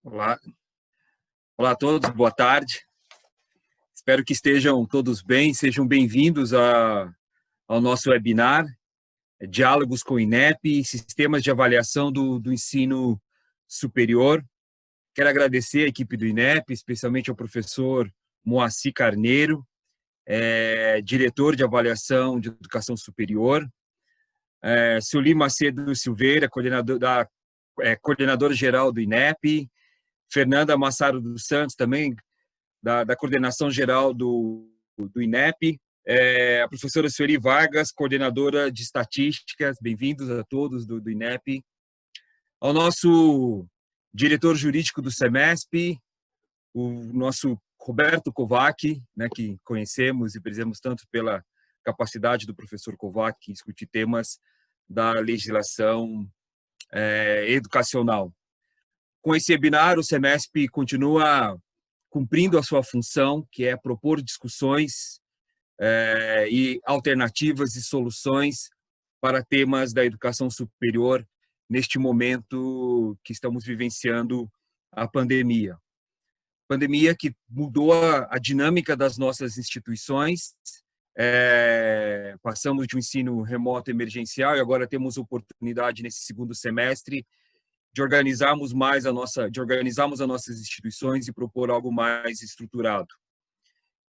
Olá, olá a todos, boa tarde. Espero que estejam todos bem, sejam bem-vindos ao nosso webinar, Diálogos com o INEP, Sistemas de Avaliação do Ensino Superior. Quero agradecer a equipe do INEP, especialmente ao professor Moacir Carneiro, diretor de Avaliação de Educação Superior, Sueli Macedo Silveira, coordenadora-geral do INEP, Fernanda Massaro dos Santos, também da coordenação geral do INEP, a professora Sueli Vargas, coordenadora de estatísticas, bem-vindos a todos do INEP, ao nosso diretor jurídico do SEMESP, o nosso Roberto Kovac, né, que conhecemos e prezamos tanto pela capacidade do professor Kovac em discutir temas da legislação educacional. Com esse webinar, o SEMESP continua cumprindo a sua função, que é propor discussões e alternativas e soluções para temas da educação superior neste momento que estamos vivenciando a pandemia. Pandemia que mudou a dinâmica das nossas instituições, passamos de um ensino remoto emergencial e agora temos oportunidade nesse segundo semestre de organizarmos as nossas instituições e propor algo mais estruturado.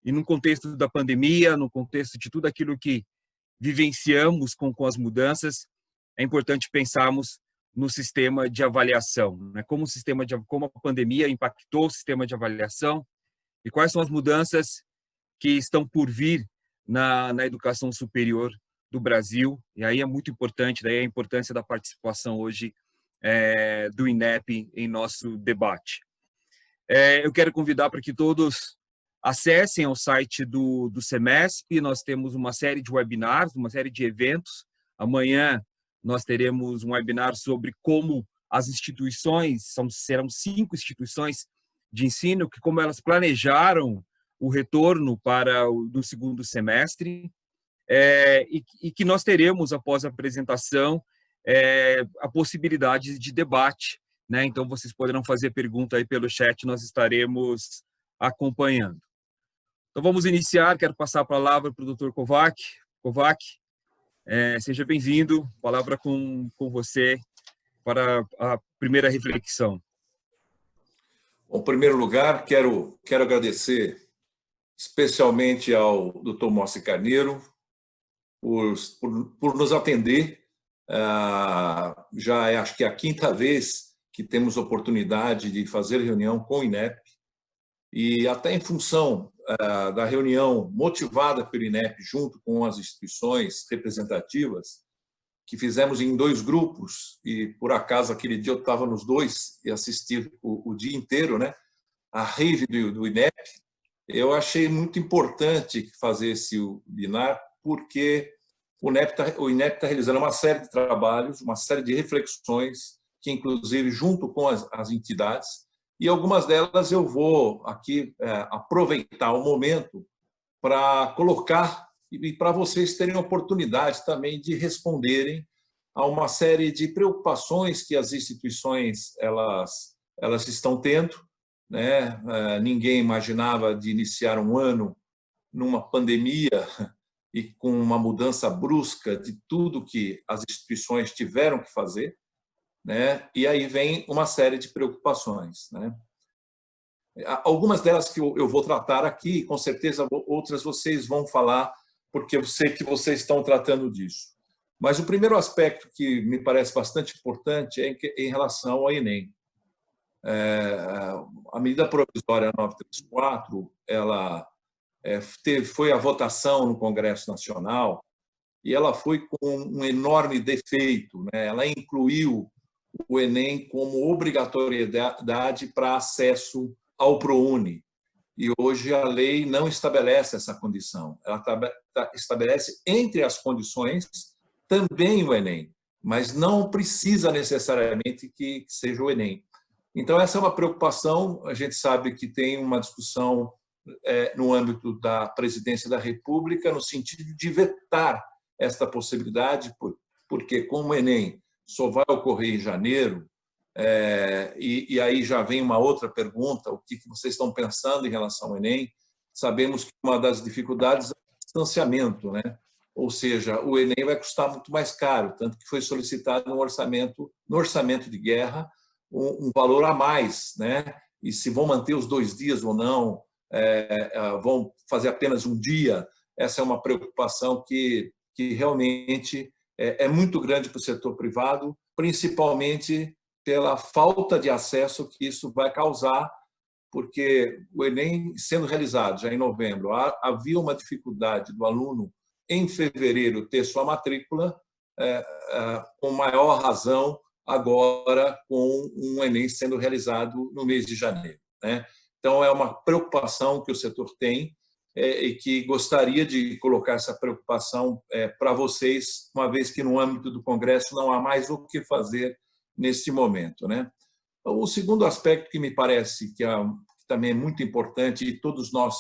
E no contexto da pandemia, no contexto de tudo aquilo que vivenciamos com as mudanças, é importante pensarmos no sistema de avaliação, né? Como a pandemia impactou o sistema de avaliação e quais são as mudanças que estão por vir na educação superior do Brasil. E aí é muito importante, daí a importância da participação hoje do INEP em nosso debate. Eu quero convidar para que todos acessem ao site do SEMESP. Nós temos uma série de webinars, uma série de eventos. Amanhã nós teremos um webinar sobre como as instituições, serão 5 instituições de ensino, como elas planejaram o retorno do segundo semestre, e que nós teremos, após a apresentação, a possibilidade de debate, né? Então, vocês poderão fazer pergunta aí pelo chat, nós estaremos acompanhando. Então, vamos iniciar. Quero passar a palavra para o Dr. Kovac. Kovac, seja bem-vindo. Palavra com você para a primeira reflexão. Bom, em primeiro lugar, quero agradecer especialmente ao Dr. Moacir Carneiro por nos atender. Já acho que é a 5ª vez que temos oportunidade de fazer reunião com o INEP, e até em função da reunião motivada pelo INEP junto com as instituições representativas, que fizemos em 2 grupos, e por acaso aquele dia eu estava nos 2 e assisti o dia inteiro, né, a rave do INEP. Eu achei muito importante fazer esse webinar, porque o INEP está realizando uma série de trabalhos, uma série de reflexões, que inclusive junto com as entidades, e algumas delas eu vou aqui aproveitar o momento para colocar e para vocês terem a oportunidade também de responderem a uma série de preocupações que as instituições elas estão tendo, né? Ninguém imaginava de iniciar um ano numa pandemia e com uma mudança brusca de tudo que as instituições tiveram que fazer, né? E aí vem uma série de preocupações, né? Algumas delas que eu vou tratar aqui, com certeza outras vocês vão falar, porque eu sei que vocês estão tratando disso. Mas o primeiro aspecto que me parece bastante importante é em relação ao Enem. A medida provisória 934, ela foi a votação no Congresso Nacional, e ela foi com um enorme defeito, né? Ela incluiu o Enem como obrigatoriedade para acesso ao ProUni. E hoje a lei não estabelece essa condição. Ela estabelece, entre as condições, também o Enem, mas não precisa necessariamente que seja o Enem. Então, essa é uma preocupação. A gente sabe que tem uma discussão no âmbito da Presidência da República, no sentido de vetar esta possibilidade, porque como o Enem só vai ocorrer em janeiro, E aí já vem uma outra pergunta: o que vocês estão pensando em relação ao Enem? Sabemos que uma das dificuldades é o distanciamento, né? Ou seja, o Enem vai custar muito mais caro, tanto que foi solicitado no orçamento de guerra um valor a mais, né? E se vão manter os 2 dias ou não, vão fazer apenas um dia, essa é uma preocupação que realmente é muito grande para o setor privado, principalmente pela falta de acesso que isso vai causar, porque o Enem sendo realizado já em novembro, havia uma dificuldade do aluno em fevereiro ter sua matrícula, com maior razão agora com um Enem sendo realizado no mês de janeiro, né? Então, é uma preocupação que o setor tem e que gostaria de colocar essa preocupação para vocês, uma vez que no âmbito do Congresso não há mais o que fazer neste momento, né? O segundo aspecto que me parece que também é muito importante, e todos nós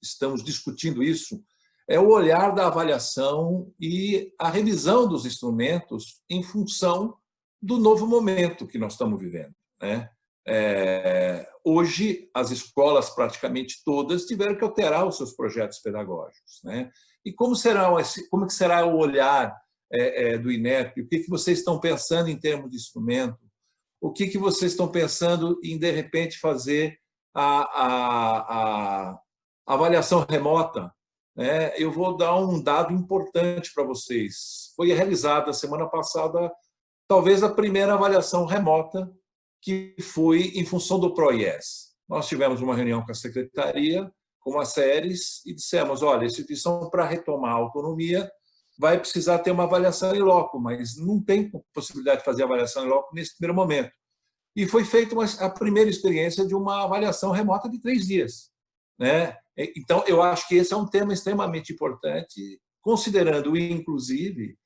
estamos discutindo isso, é o olhar da avaliação e a revisão dos instrumentos em função do novo momento que nós estamos vivendo, né? Hoje, as escolas, praticamente todas, tiveram que alterar os seus projetos pedagógicos, né? E como que será o olhar do INEP? O que vocês estão pensando em termos de instrumento? O que vocês estão pensando em, de repente, fazer a avaliação remota? Eu vou dar um dado importante para vocês. Foi realizada semana passada, talvez a primeira avaliação remota, que foi em função do PROIES. Nós tivemos uma reunião com a secretaria, com as séries, e dissemos: olha, a instituição, para retomar a autonomia, vai precisar ter uma avaliação em loco, mas não tem possibilidade de fazer avaliação em loco nesse primeiro momento. E foi feita a primeira experiência de uma avaliação remota de 3 dias, né? Então, eu acho que esse é um tema extremamente importante, considerando, inclusive,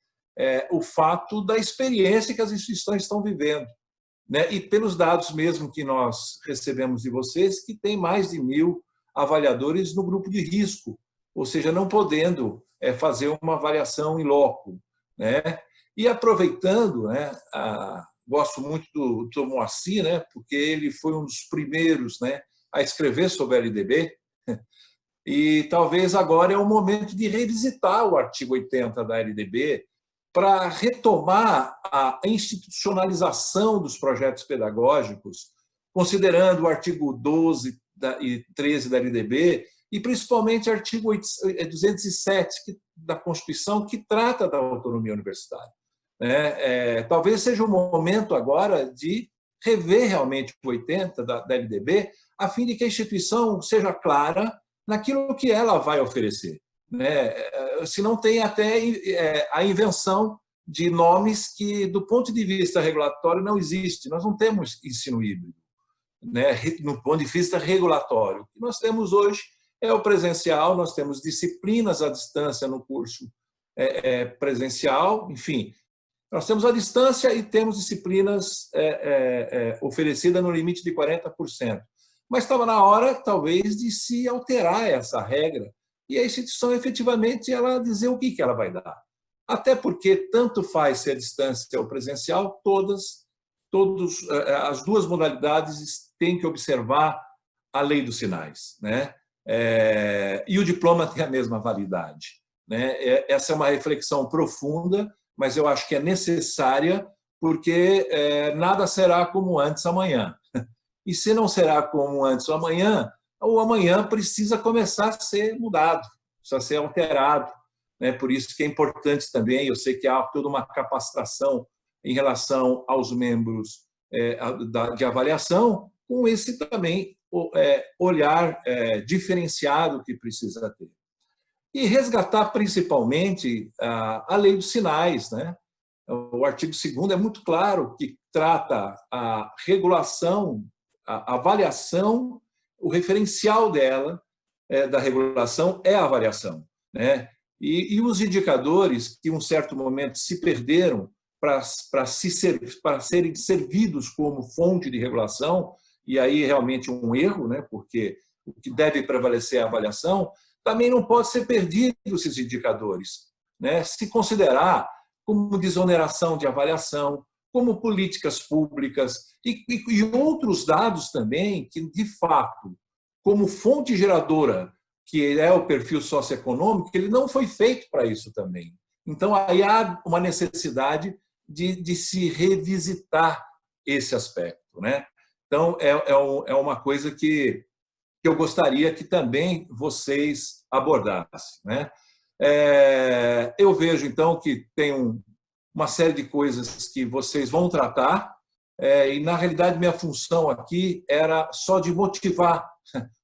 o fato da experiência que as instituições estão vivendo, né? E pelos dados mesmo que nós recebemos de vocês, que tem mais de 1.000 avaliadores no grupo de risco, ou seja, não podendo fazer uma avaliação em loco, né? E aproveitando, né, gosto muito do Moacir, né, porque ele foi um dos primeiros, né, a escrever sobre a LDB, e talvez agora é o momento de revisitar o artigo 80 da LDB para retomar a institucionalização dos projetos pedagógicos, considerando o artigo 12 e 13 da LDB e, principalmente, o artigo 207 da Constituição, que trata da autonomia universitária. Talvez seja o momento agora de rever realmente o 80 da LDB, a fim de que a instituição seja clara naquilo que ela vai oferecer, né? Se não tem até a invenção de nomes que, do ponto de vista regulatório, não existe. Nós não temos ensino híbrido, né? No ponto de vista regulatório. O que nós temos hoje é o presencial, nós temos disciplinas à distância no curso presencial, enfim, nós temos a distância e temos disciplinas oferecidas no limite de 40%. Mas estava na hora, talvez, de se alterar essa regra e a instituição, efetivamente, ela dizer o que ela vai dar. Até porque, tanto faz se a distância ou presencial, as duas modalidades têm que observar a lei dos sinais, né? E o diploma tem a mesma validade, né? Essa é uma reflexão profunda, mas eu acho que é necessária, porque nada será como antes amanhã. E se não será como antes ou amanhã, o amanhã precisa começar a ser mudado, precisa ser alterado, né? Por isso que é importante também, eu sei que há toda uma capacitação em relação aos membros de avaliação, com esse também olhar diferenciado que precisa ter. E resgatar principalmente a lei dos sinais, né? O artigo 2º é muito claro, que trata a regulação, a avaliação, o referencial dela, da regulação, é a avaliação, né? E os indicadores que, em um certo momento, se perderam para serem servidos como fonte de regulação, e aí realmente um erro, né? Porque o que deve prevalecer é a avaliação, também não pode ser perdido esses indicadores, né? Se considerar como desoneração de avaliação, como políticas públicas e outros dados também que, de fato, como fonte geradora, que é o perfil socioeconômico, ele não foi feito para isso também. Então, aí há uma necessidade de se revisitar esse aspecto, né? Então, é uma coisa que eu gostaria que também vocês abordassem, né? Eu vejo, então, que tem uma série de coisas que vocês vão tratar, e, na realidade, minha função aqui era só de motivar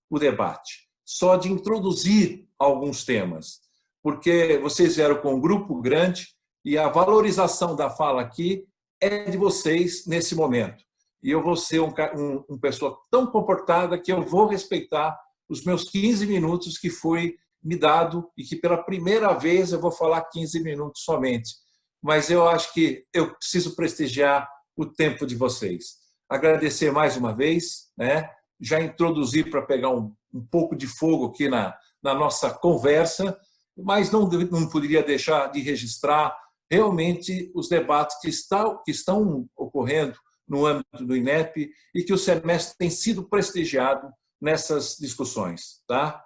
o debate, só de introduzir alguns temas, porque vocês vieram com um grupo grande e a valorização da fala aqui é de vocês nesse momento. E eu vou ser uma pessoa tão comportada que eu vou respeitar os meus 15 minutos que foi me dado e que pela primeira vez eu vou falar 15 minutos somente. Mas eu acho que eu preciso prestigiar o tempo de vocês. Agradecer mais uma vez, né? Já introduzir para pegar um pouco de fogo aqui na nossa conversa, mas não poderia deixar de registrar realmente os debates que estão ocorrendo no âmbito do INEP e que o semestre tem sido prestigiado nessas discussões. Tá?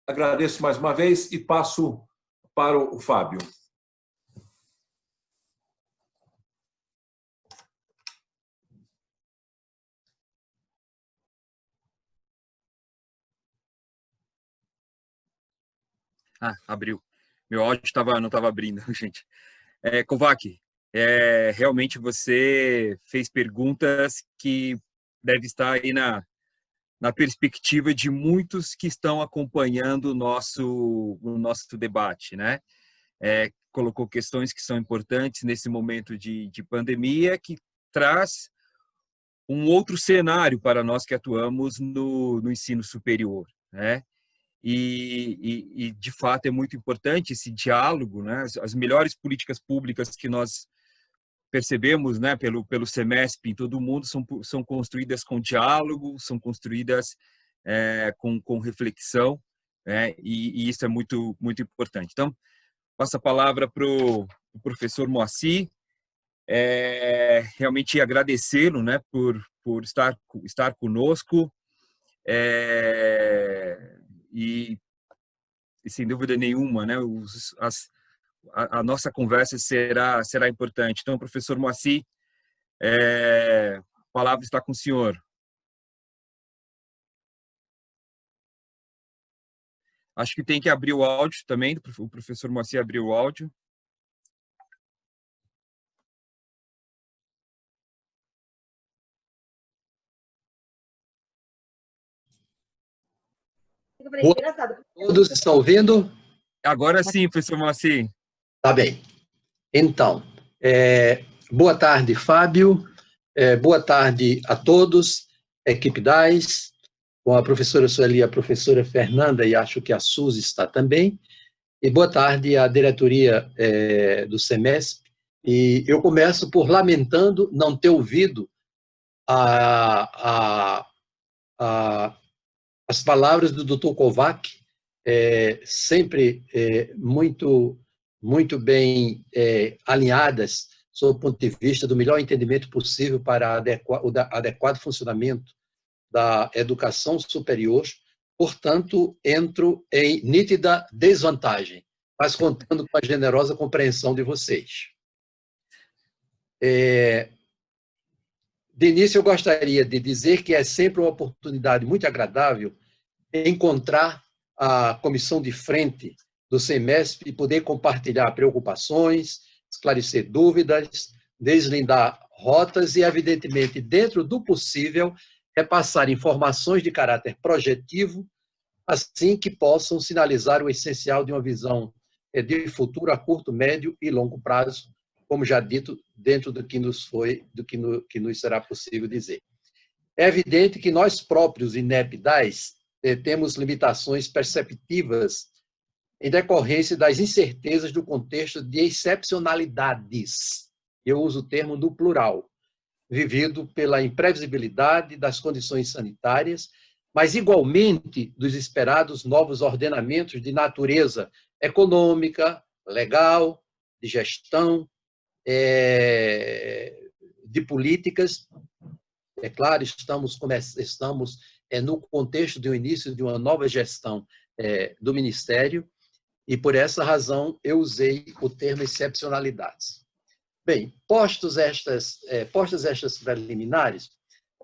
Agradeço mais uma vez e passo para o Fábio. Abriu. Meu áudio não estava abrindo, gente. Kovac, realmente você fez perguntas que devem estar aí na perspectiva de muitos que estão acompanhando o nosso debate, né? Colocou questões que são importantes nesse momento de pandemia, que traz um outro cenário para nós que atuamos no ensino superior, né? E, de fato, é muito importante esse diálogo, né? As melhores políticas públicas que nós percebemos, né, pelo Semesp em todo o mundo são construídas com diálogo, são construídas com reflexão, né? E isso é muito, muito importante. Então, passo a palavra para o professor Moacir, realmente agradecê-lo, né, por estar conosco, e sem dúvida nenhuma, né, a nossa conversa será importante. Então, professor Moacir, a palavra está com o senhor. Acho que tem que abrir o áudio também, o professor Moacir abriu o áudio. Todos estão ouvindo? Agora sim, professor Moacir. Tá bem. Então, boa tarde, Fábio. Boa tarde a todos, equipe DAIS, com a professora Sueli, a professora Fernanda, e acho que a Suzy está também. E boa tarde à diretoria do Semesp. E eu começo por lamentando não ter ouvido as palavras do Dr. Kovac, sempre muito bem alinhadas sob o ponto de vista do melhor entendimento possível para o adequado funcionamento da educação superior. Portanto, entro em nítida desvantagem, mas contando com a generosa compreensão de vocês. De início, eu gostaria de dizer que é sempre uma oportunidade muito agradável encontrar a comissão de frente do Semesp e poder compartilhar preocupações, esclarecer dúvidas, deslindar rotas e, evidentemente, dentro do possível, repassar informações de caráter projetivo, assim que possam sinalizar o essencial de uma visão de futuro a curto, médio e longo prazo, como já dito, dentro do que nos será possível dizer. É evidente que nós próprios, INEP DAIS, temos limitações perceptivas em decorrência das incertezas do contexto de excepcionalidades, eu uso o termo no plural, vivido pela imprevisibilidade das condições sanitárias, mas igualmente dos esperados novos ordenamentos de natureza econômica, legal, de gestão, de políticas. É claro, estamos no contexto do início de uma nova gestão do Ministério, e por essa razão eu usei o termo excepcionalidades. Bem, postas estas preliminares,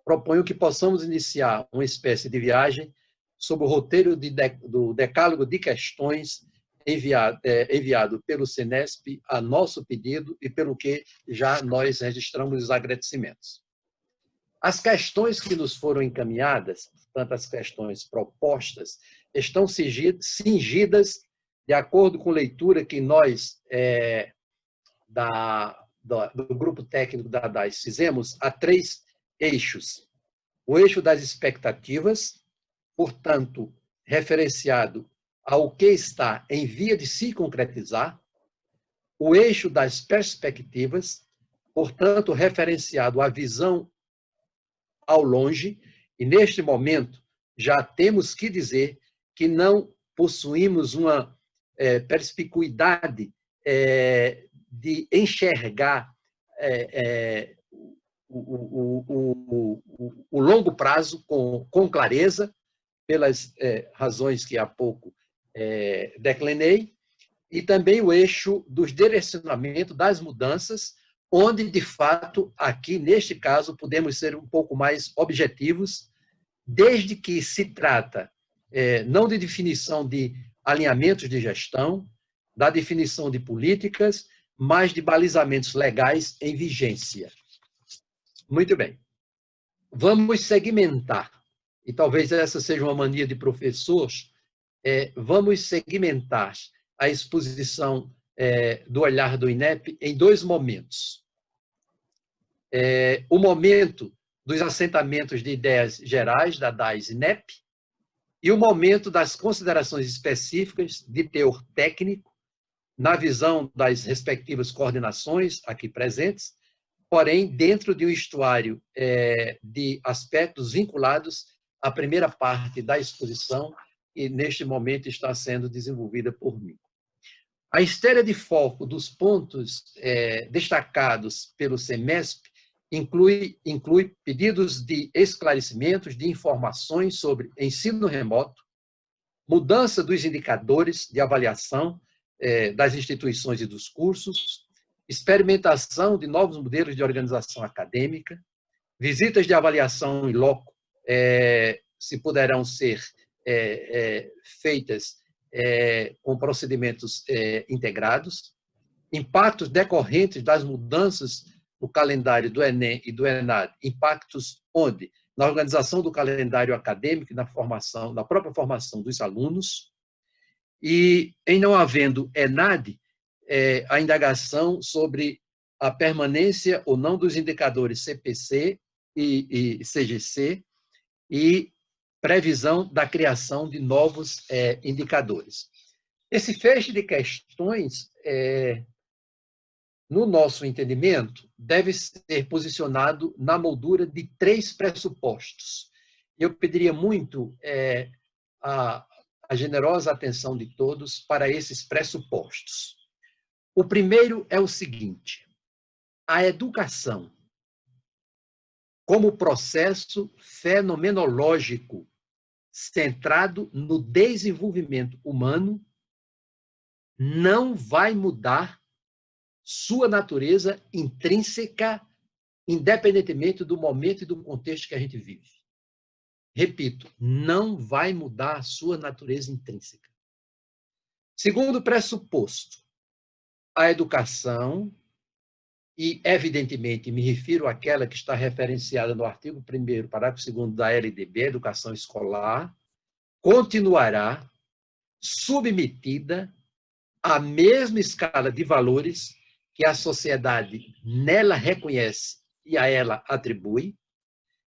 proponho que possamos iniciar uma espécie de viagem sob o roteiro do decálogo de questões enviado pelo SENESP a nosso pedido e pelo que já nós registramos os agradecimentos. As questões que nos foram encaminhadas, tanto as questões propostas, estão cingidas, de acordo com a leitura que nós, do grupo técnico da DAIS, fizemos, a 3 eixos. O eixo das expectativas, portanto, referenciado ao que está em via de se concretizar. O eixo das perspectivas, portanto, referenciado à visão ao longe, e neste momento já temos que dizer que não possuímos uma perspicuidade de enxergar o longo prazo com clareza, pelas razões que há pouco declinei, e também o eixo dos direcionamentos das mudanças, onde, de fato, aqui, neste caso, podemos ser um pouco mais objetivos, desde que se trata não de definição de alinhamentos de gestão, da definição de políticas, mas de balizamentos legais em vigência. Muito bem. Vamos segmentar, e talvez essa seja uma mania de professores, vamos segmentar a exposição do olhar do INEP em 2 momentos. O momento dos assentamentos de ideias gerais da DAIS-INEP e o momento das considerações específicas de teor técnico, na visão das respectivas coordenações aqui presentes, porém dentro de um estuário de aspectos vinculados à primeira parte da exposição, que neste momento está sendo desenvolvida por mim. A esteira de foco dos pontos destacados pelo SEMESP inclui pedidos de esclarecimentos de informações sobre ensino remoto, mudança dos indicadores de avaliação das instituições e dos cursos, experimentação de novos modelos de organização acadêmica, visitas de avaliação em loco, se poderão ser feitas com procedimentos integrados, impactos decorrentes das mudanças no calendário do Enem e do ENAD, impactos onde? Na organização do calendário acadêmico e na própria formação dos alunos, e, em não havendo ENAD, a indagação sobre a permanência ou não dos indicadores CPC e CGC e previsão da criação de novos indicadores. Esse feixe de questões, no nosso entendimento, deve ser posicionado na moldura de 3 pressupostos. Eu pediria muito a generosa atenção de todos para esses pressupostos. O primeiro é o seguinte: a educação, como processo fenomenológico centrado no desenvolvimento humano, não vai mudar sua natureza intrínseca, independentemente do momento e do contexto que a gente vive. Repito, não vai mudar a sua natureza intrínseca. Segundo pressuposto, a educação, e evidentemente me refiro àquela que está referenciada no artigo 1º, parágrafo 2º da LDB, Educação Escolar, continuará submetida à mesma escala de valores que a sociedade nela reconhece e a ela atribui,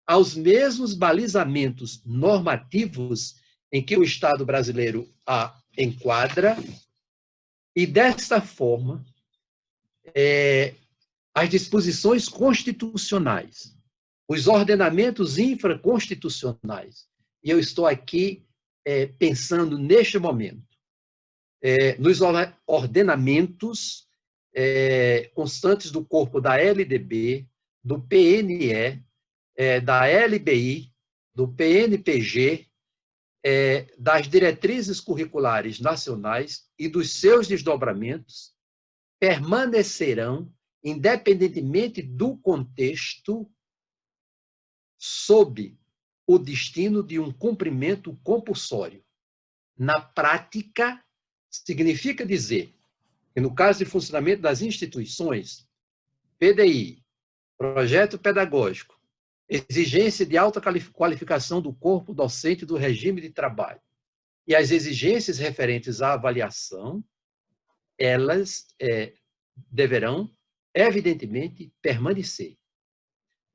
aos mesmos balizamentos normativos em que o Estado brasileiro a enquadra, e desta forma, as disposições constitucionais, os ordenamentos infraconstitucionais, e eu estou aqui pensando neste momento, nos ordenamentos constantes do corpo da LDB, do PNE, da LBI, do PNPG, das diretrizes curriculares nacionais e dos seus desdobramentos permanecerão, independentemente do contexto, sob o destino de um cumprimento compulsório. Na prática, significa dizer que, no caso de funcionamento das instituições, PDI, projeto pedagógico, exigência de alta qualificação do corpo docente do regime de trabalho e as exigências referentes à avaliação, elas deverão, evidentemente, permanecer.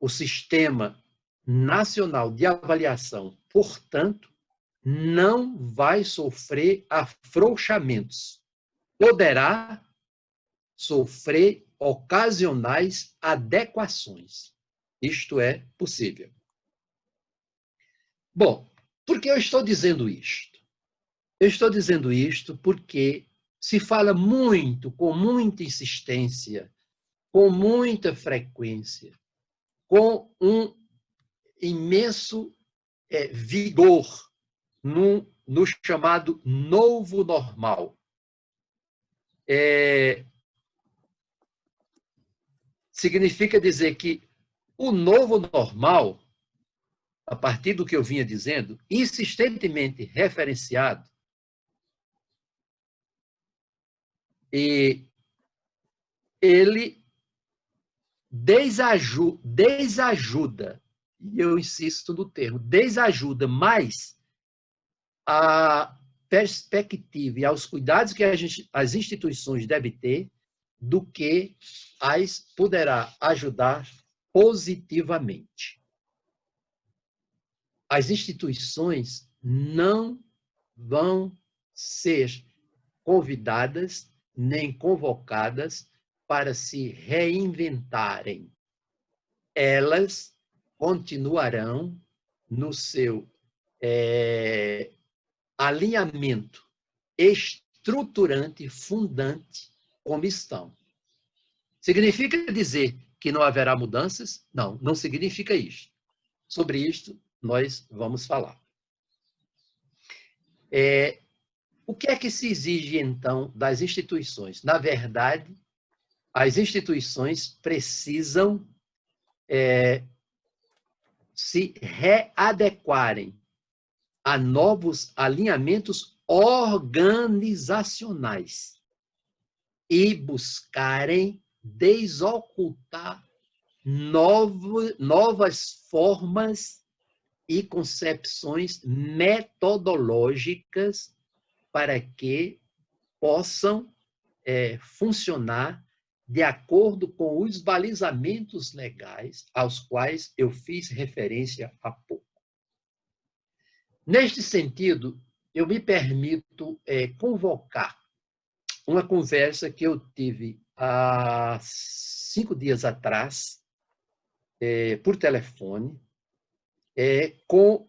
O Sistema Nacional de Avaliação, portanto, não vai sofrer afrouxamentos. Poderá sofrer ocasionais adequações. Isto é possível. Bom, por que eu estou dizendo isto? Eu estou dizendo isto porque se fala muito, com muita insistência, com muita frequência, com um imenso vigor no chamado novo normal. Significa dizer que o novo normal, a partir do que eu vinha dizendo, insistentemente referenciado, e ele desajuda, e eu insisto no termo, desajuda mais a perspectiva e aos cuidados que as instituições devem ter do que as poderá ajudar positivamente. As instituições não vão ser convidadas nem convocadas para se reinventarem. Elas continuarão no seu alinhamento estruturante, fundante, como estão. Significa dizer que não haverá mudanças? Não, não significa isso. Sobre isto, nós vamos falar. O que é que se exige, então, das instituições? Na verdade, as instituições precisam se readequarem a novos alinhamentos organizacionais e buscarem desocultar novas formas e concepções metodológicas para que possam funcionar de acordo com os balizamentos legais aos quais eu fiz referência há pouco. Neste sentido, eu me permito convocar uma conversa que eu tive há 5 dias atrás, por telefone, com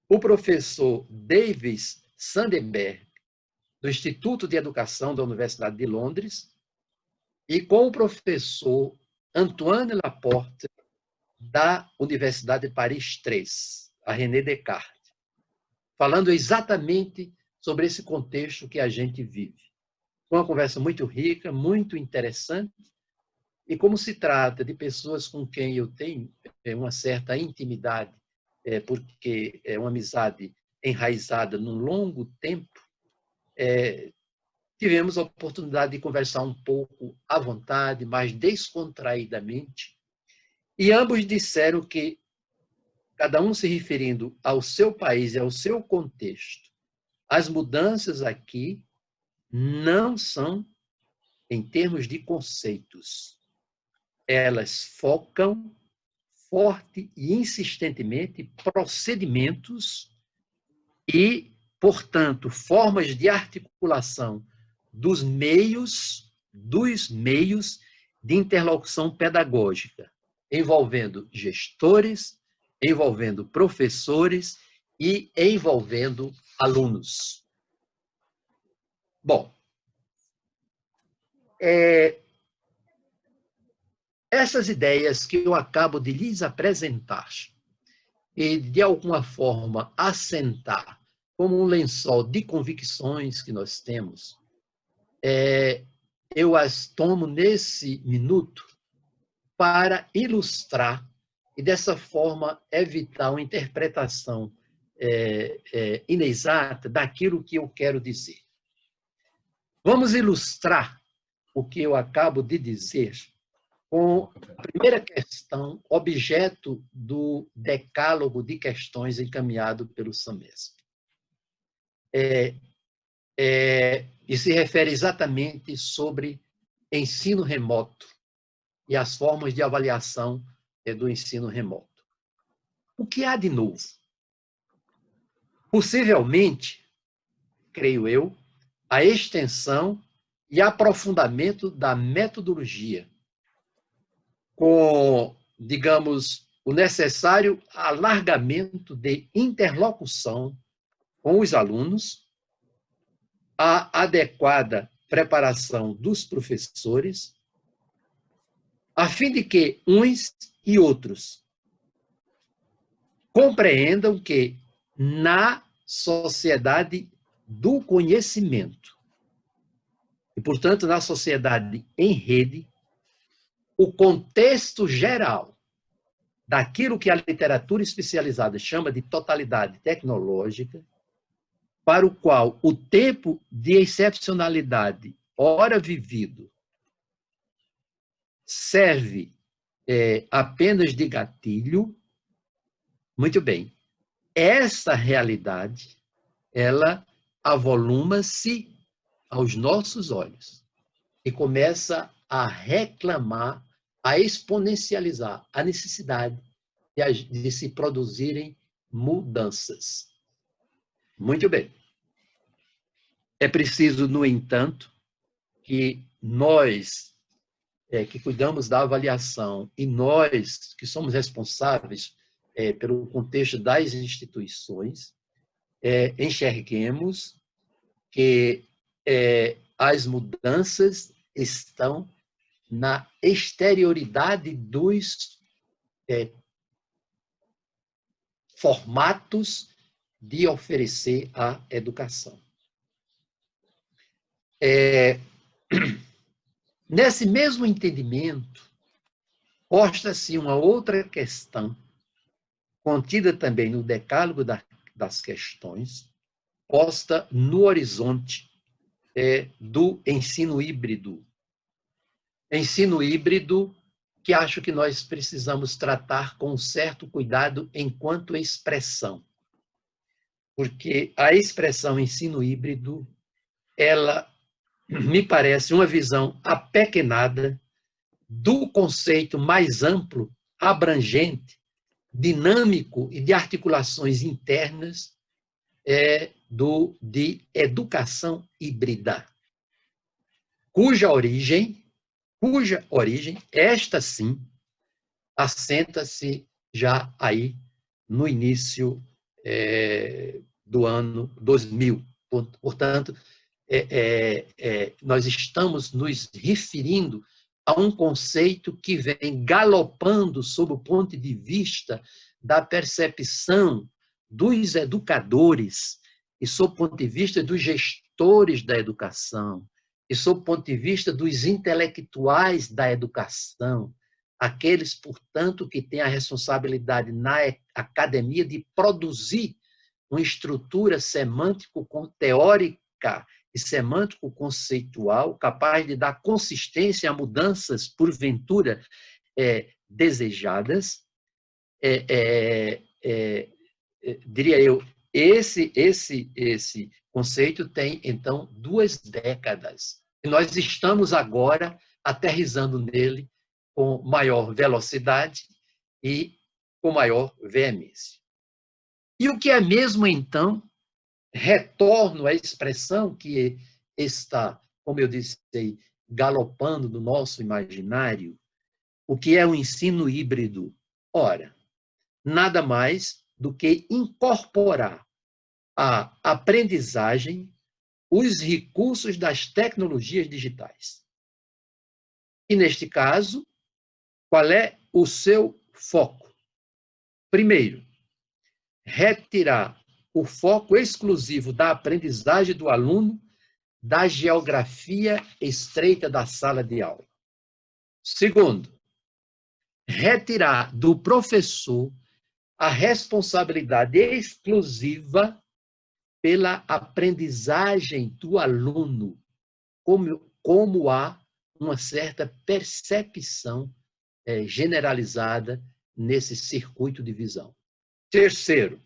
o professor Davis Sandenberg, do Instituto de Educação da Universidade de Londres, e com o professor Antoine Laporte, da Universidade de Paris III, a René Descartes, falando exatamente sobre esse contexto que a gente vive. Foi uma conversa muito rica, muito interessante, e como se trata de pessoas com quem eu tenho uma certa intimidade, porque é uma amizade enraizada num longo tempo, tivemos a oportunidade de conversar um pouco à vontade, mais descontraídamente, e ambos disseram que, cada um se referindo ao seu país e ao seu contexto, as mudanças aqui não são em termos de conceitos. Elas focam forte e insistentemente procedimentos e, portanto, formas de articulação dos meios de interlocução pedagógica, envolvendo gestores, envolvendo professores e envolvendo alunos. Bom, Essas ideias que eu acabo de lhes apresentar e, de alguma forma, assentar como um lençol de convicções que nós temos, eu as tomo nesse minuto para ilustrar e, dessa forma, evitar uma interpretação inexata daquilo que eu quero dizer. Vamos ilustrar o que eu acabo de dizer com a primeira questão, objeto do decálogo de questões encaminhado pelo SAMESP. E se refere exatamente sobre ensino remoto e as formas de avaliação do ensino remoto. O que há de novo? Possivelmente, creio eu, a extensão e aprofundamento da metodologia, com, digamos, o necessário alargamento de interlocução com os alunos, a adequada preparação dos professores, a fim de que uns e outros compreendam que, na sociedade do conhecimento, e, portanto, na sociedade em rede, o contexto geral daquilo que a literatura especializada chama de totalidade tecnológica, para o qual o tempo de excepcionalidade, ora vivido, serve apenas de gatilho. Muito bem. Essa realidade, ela avoluma-se aos nossos olhos e começa a reclamar, a exponencializar a necessidade de se produzirem mudanças. Muito bem. É preciso, no entanto, que nós, que cuidamos da avaliação, e nós, que somos responsáveis pelo contexto das instituições, enxerguemos que as mudanças estão na exterioridade dos formatos de oferecer a educação. Nesse mesmo entendimento, posta-se uma outra questão, contida também no decálogo das questões, posta no horizonte do ensino híbrido. Ensino híbrido que acho que nós precisamos tratar com um certo cuidado enquanto expressão. Porque a expressão ensino híbrido, ela me parece uma visão apequenada do conceito mais amplo, abrangente, dinâmico e de articulações internas de educação híbrida, cuja origem, esta sim, assenta-se já aí no início do ano 2000. Portanto, nós estamos nos referindo a um conceito que vem galopando sob o ponto de vista da percepção dos educadores e sob o ponto de vista dos gestores da educação e sob o ponto de vista dos intelectuais da educação, aqueles, portanto, que têm a responsabilidade na academia de produzir uma estrutura semântico-teórica e semântico-conceitual capaz de dar consistência a mudanças, porventura, desejadas, diria eu, esse conceito tem, então, 2 décadas. E nós estamos agora aterrissando nele com maior velocidade e com maior veemência. E o que é mesmo, então, retorno à expressão que está, como eu disse, galopando no nosso imaginário, o que é o ensino híbrido? Ora, nada mais do que incorporar à aprendizagem os recursos das tecnologias digitais. E, neste caso, Qual é o seu foco? Primeiro, retirar o foco exclusivo da aprendizagem do aluno da geografia estreita da sala de aula. Segundo, retirar do professor a responsabilidade exclusiva pela aprendizagem do aluno, como há uma certa percepção generalizada nesse circuito de visão. Terceiro,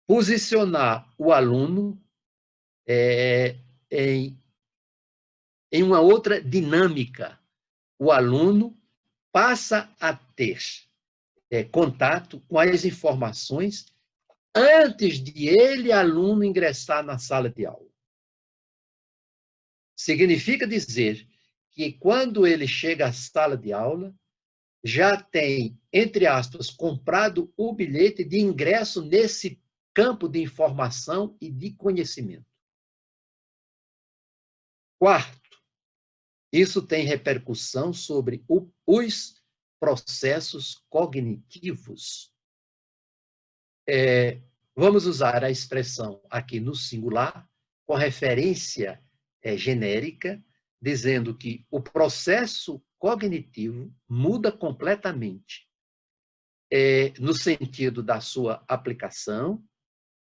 posicionar o aluno em uma outra dinâmica. O aluno passa a ter contato com as informações antes de ele, aluno, ingressar na sala de aula. Significa dizer que quando ele chega à sala de aula, já tem, entre aspas, comprado o bilhete de ingresso nesse campo de informação e de conhecimento. Quarto, isso tem repercussão sobre os processos cognitivos. Vamos usar a expressão aqui no singular, com referência genérica, dizendo que o processo cognitivo muda completamente no sentido da sua aplicação,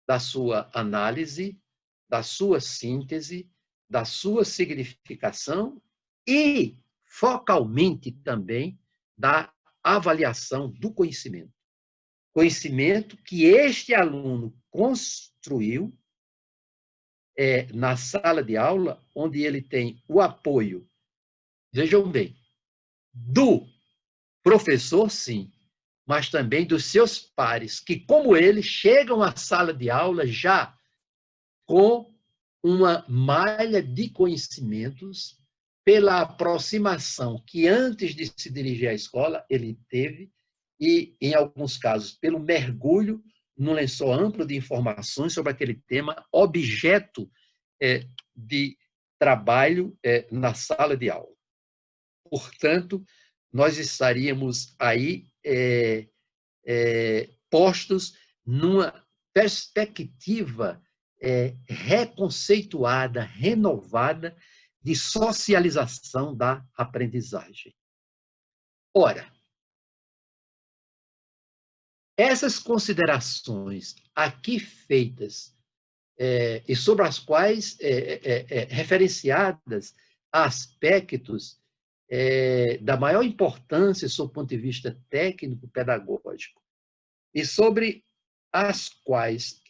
da sua análise, da sua síntese, da sua significação e, focalmente também, da avaliação do conhecimento. Conhecimento que este aluno construiu na sala de aula, onde ele tem o apoio, vejam bem, do professor, sim, mas também dos seus pares, que, como ele, chegam à sala de aula já com uma malha de conhecimentos pela aproximação que, antes de se dirigir à escola, ele teve, e, em alguns casos, pelo mergulho num lençol amplo de informações sobre aquele tema, objeto de trabalho na sala de aula. Portanto, nós estaríamos aí postos numa perspectiva reconceituada, renovada, de socialização da aprendizagem. Ora, essas considerações aqui feitas e sobre as quais referenciadas aspectos da maior importância sob o ponto de vista técnico-pedagógico e sobre as quais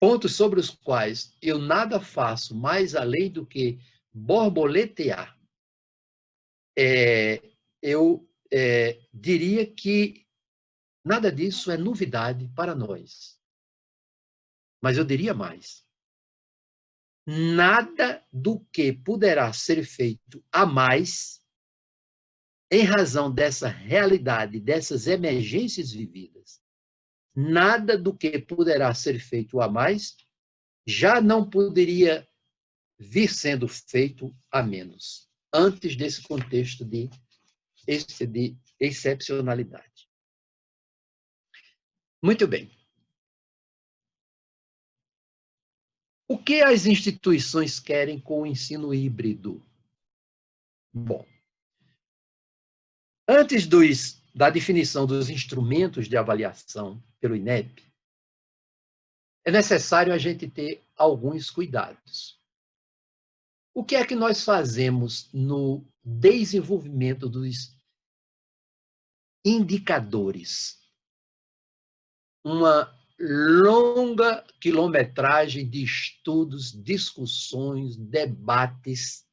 pontos sobre os quais eu nada faço mais além do que borboletear, eu diria que nada disso é novidade para nós. Mas eu diria mais. Nada do que poderá ser feito a mais, em razão dessa realidade, dessas emergências vividas, nada do que poderá ser feito a mais já não poderia vir sendo feito a menos, antes desse contexto de excepcionalidade. Muito bem. O que as instituições querem com o ensino híbrido? Bom, antes da definição dos instrumentos de avaliação pelo INEP, é necessário a gente ter alguns cuidados. O que é que nós fazemos no desenvolvimento dos indicadores? Uma longa quilometragem de estudos, discussões, debates.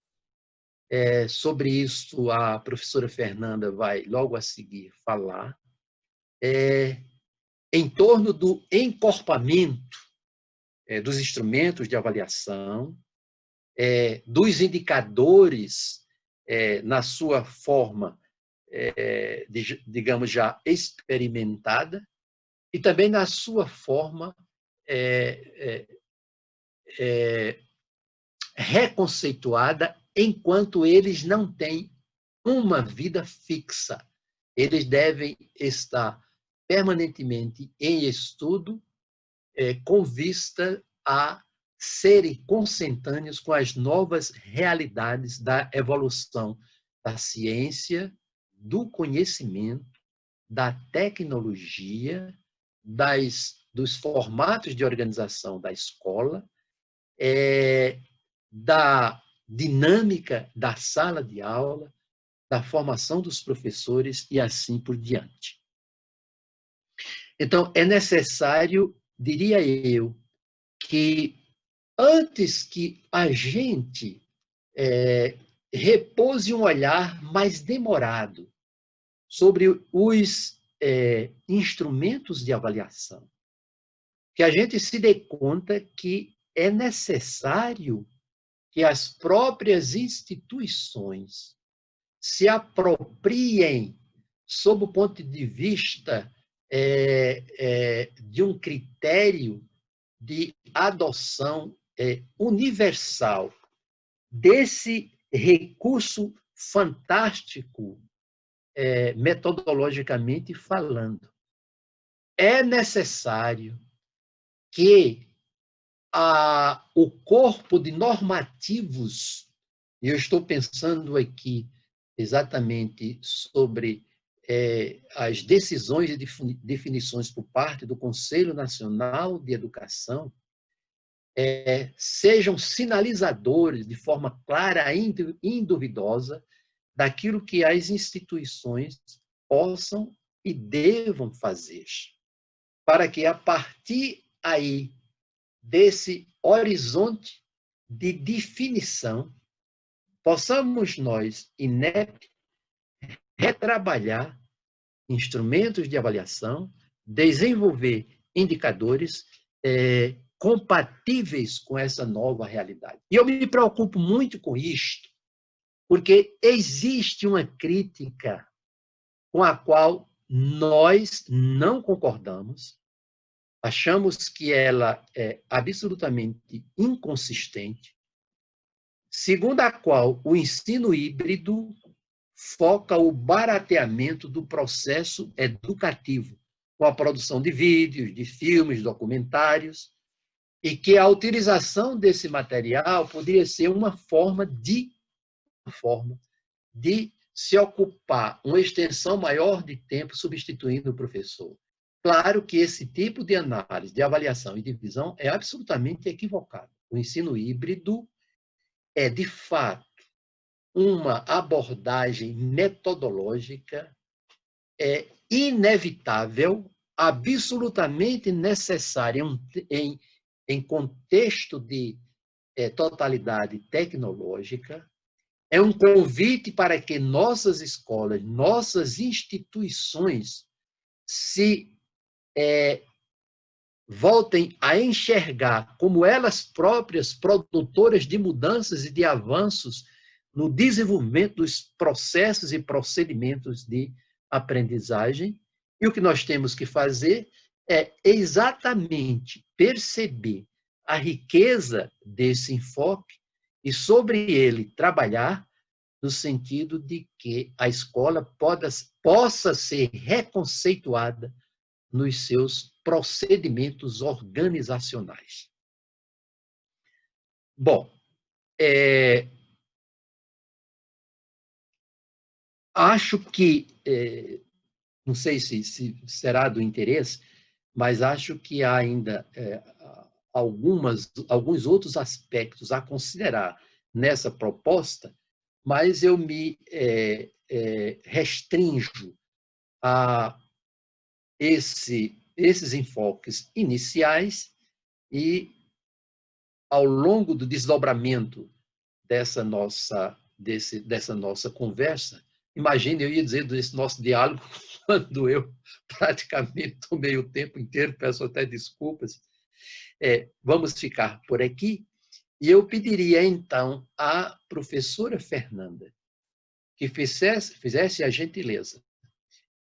Sobre isso, a professora Fernanda vai logo a seguir falar. Em torno do encorpamento dos instrumentos de avaliação, dos indicadores na sua forma, digamos, já experimentada, e também na sua forma reconceituada, enquanto eles não têm uma vida fixa. Eles devem estar permanentemente em estudo, com vista a serem consentâneos com as novas realidades da evolução da ciência, do conhecimento, da tecnologia, dos formatos de organização da escola, da dinâmica da sala de aula, da formação dos professores e assim por diante. Então, é necessário, diria eu, que antes que a gente repouse um olhar mais demorado sobre os instrumentos de avaliação, que a gente se dê conta que é necessário que as próprias instituições se apropriem, sob o ponto de vista de um critério de adoção universal desse recurso fantástico, metodologicamente falando. É necessário que o corpo de normativos, e eu estou pensando aqui exatamente sobre as decisões e definições por parte do Conselho Nacional de Educação, sejam sinalizadores de forma clara e induvidosa daquilo que as instituições possam e devam fazer, para que, a partir aí desse horizonte de definição, possamos nós, INEP, retrabalhar instrumentos de avaliação, desenvolver indicadores compatíveis com essa nova realidade. E eu me preocupo muito com isto, porque existe uma crítica com a qual nós não concordamos, achamos que ela é absolutamente inconsistente, segundo a qual o ensino híbrido foca o barateamento do processo educativo, com a produção de vídeos, de filmes, documentários, e que a utilização desse material poderia ser uma forma de se ocupar uma extensão maior de tempo substituindo o professor. Claro que esse tipo de análise, de avaliação e de visão é absolutamente equivocado. O ensino híbrido é, de fato, uma abordagem metodológica inevitável, absolutamente necessária em contexto de totalidade tecnológica. É um convite para que nossas escolas, nossas instituições se voltem a enxergar como elas próprias produtoras de mudanças e de avanços no desenvolvimento dos processos e procedimentos de aprendizagem. E o que nós temos que fazer é exatamente perceber a riqueza desse enfoque e sobre ele trabalhar no sentido de que a escola possa ser reconceituada nos seus procedimentos organizacionais. Bom, acho que, não sei se será do interesse, mas acho que há ainda alguns outros aspectos a considerar nessa proposta, mas eu me restringo a esses enfoques iniciais e, ao longo do desdobramento dessa nossa conversa, imagine, eu ia dizer desse nosso diálogo, quando eu praticamente tomei o tempo inteiro, peço até desculpas, vamos ficar por aqui, e eu pediria, então, à professora Fernanda que fizesse a gentileza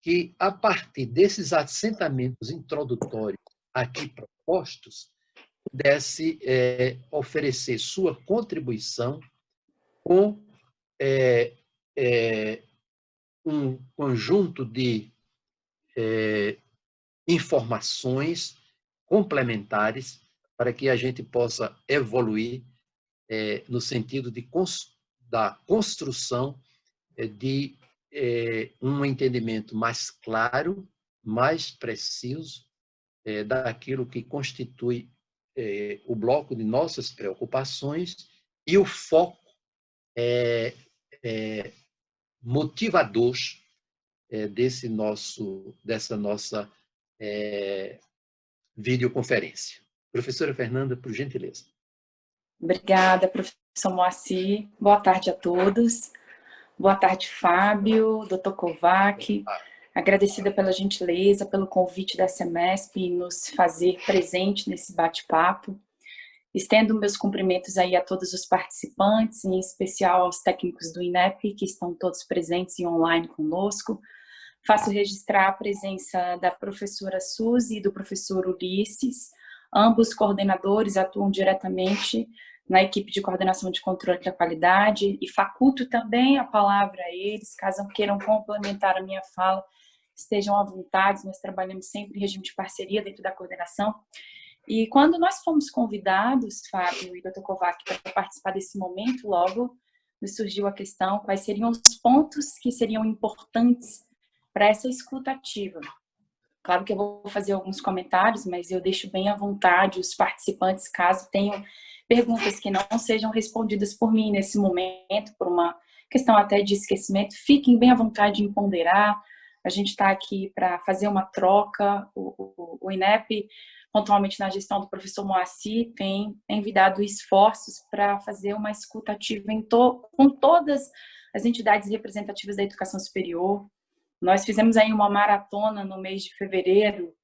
que, a partir desses assentamentos introdutórios aqui propostos, pudesse oferecer sua contribuição com um conjunto de informações complementares para que a gente possa evoluir no sentido da construção de um entendimento mais claro, mais preciso daquilo que constitui o bloco de nossas preocupações e o foco motivador dessa nossa videoconferência. Professora Fernanda, por gentileza. Obrigada, professor Moacir. Boa tarde a todos. Boa tarde, Fábio, Dr. Kovac. Agradecida pela gentileza, pelo convite da SEMESP em nos fazer presente nesse bate-papo. Estendo meus cumprimentos aí a todos os participantes, em especial aos técnicos do INEP, que estão todos presentes e online conosco. Faço registrar a presença da professora Suzy e do professor Ulisses. Ambos coordenadores atuam diretamente na equipe de coordenação de controle da qualidade e faculto também a palavra a eles, caso queiram complementar a minha fala, estejam à vontade. Nós trabalhamos sempre em regime de parceria dentro da coordenação. E quando nós fomos convidados, Fábio e Dr. Kovac, para participar desse momento, logo nos surgiu a questão quais seriam os pontos que seriam importantes para essa escuta ativa. Claro que eu vou fazer alguns comentários, mas eu deixo bem à vontade os participantes, caso tenham perguntas que não sejam respondidas por mim nesse momento, por uma questão até de esquecimento, fiquem bem à vontade em ponderar. A gente está aqui para fazer uma troca. O INEP, pontualmente na gestão do professor Moacir, tem envidado esforços para fazer uma escuta ativa com todas as entidades representativas da educação superior. Nós fizemos aí uma maratona no mês de fevereiro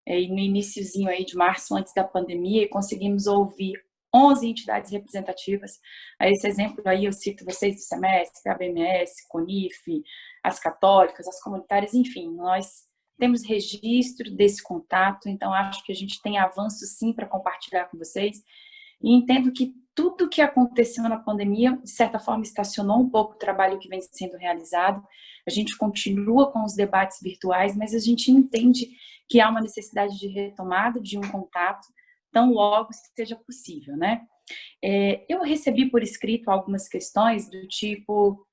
e no iniciozinho aí de março, antes da pandemia, e conseguimos ouvir 11 entidades representativas. A esse exemplo aí eu cito vocês do SEMESP, a BMS, CONIF, as católicas, as comunitárias, enfim, nós temos registro desse contato, então acho que a gente tem avanço sim para compartilhar com vocês. E entendo que tudo que aconteceu na pandemia, de certa forma, estacionou um pouco o trabalho que vem sendo realizado. A gente continua com os debates virtuais, mas a gente entende que há uma necessidade de retomada de um contato, tão logo seja possível, né? Eu recebi por escrito algumas questões do tipo,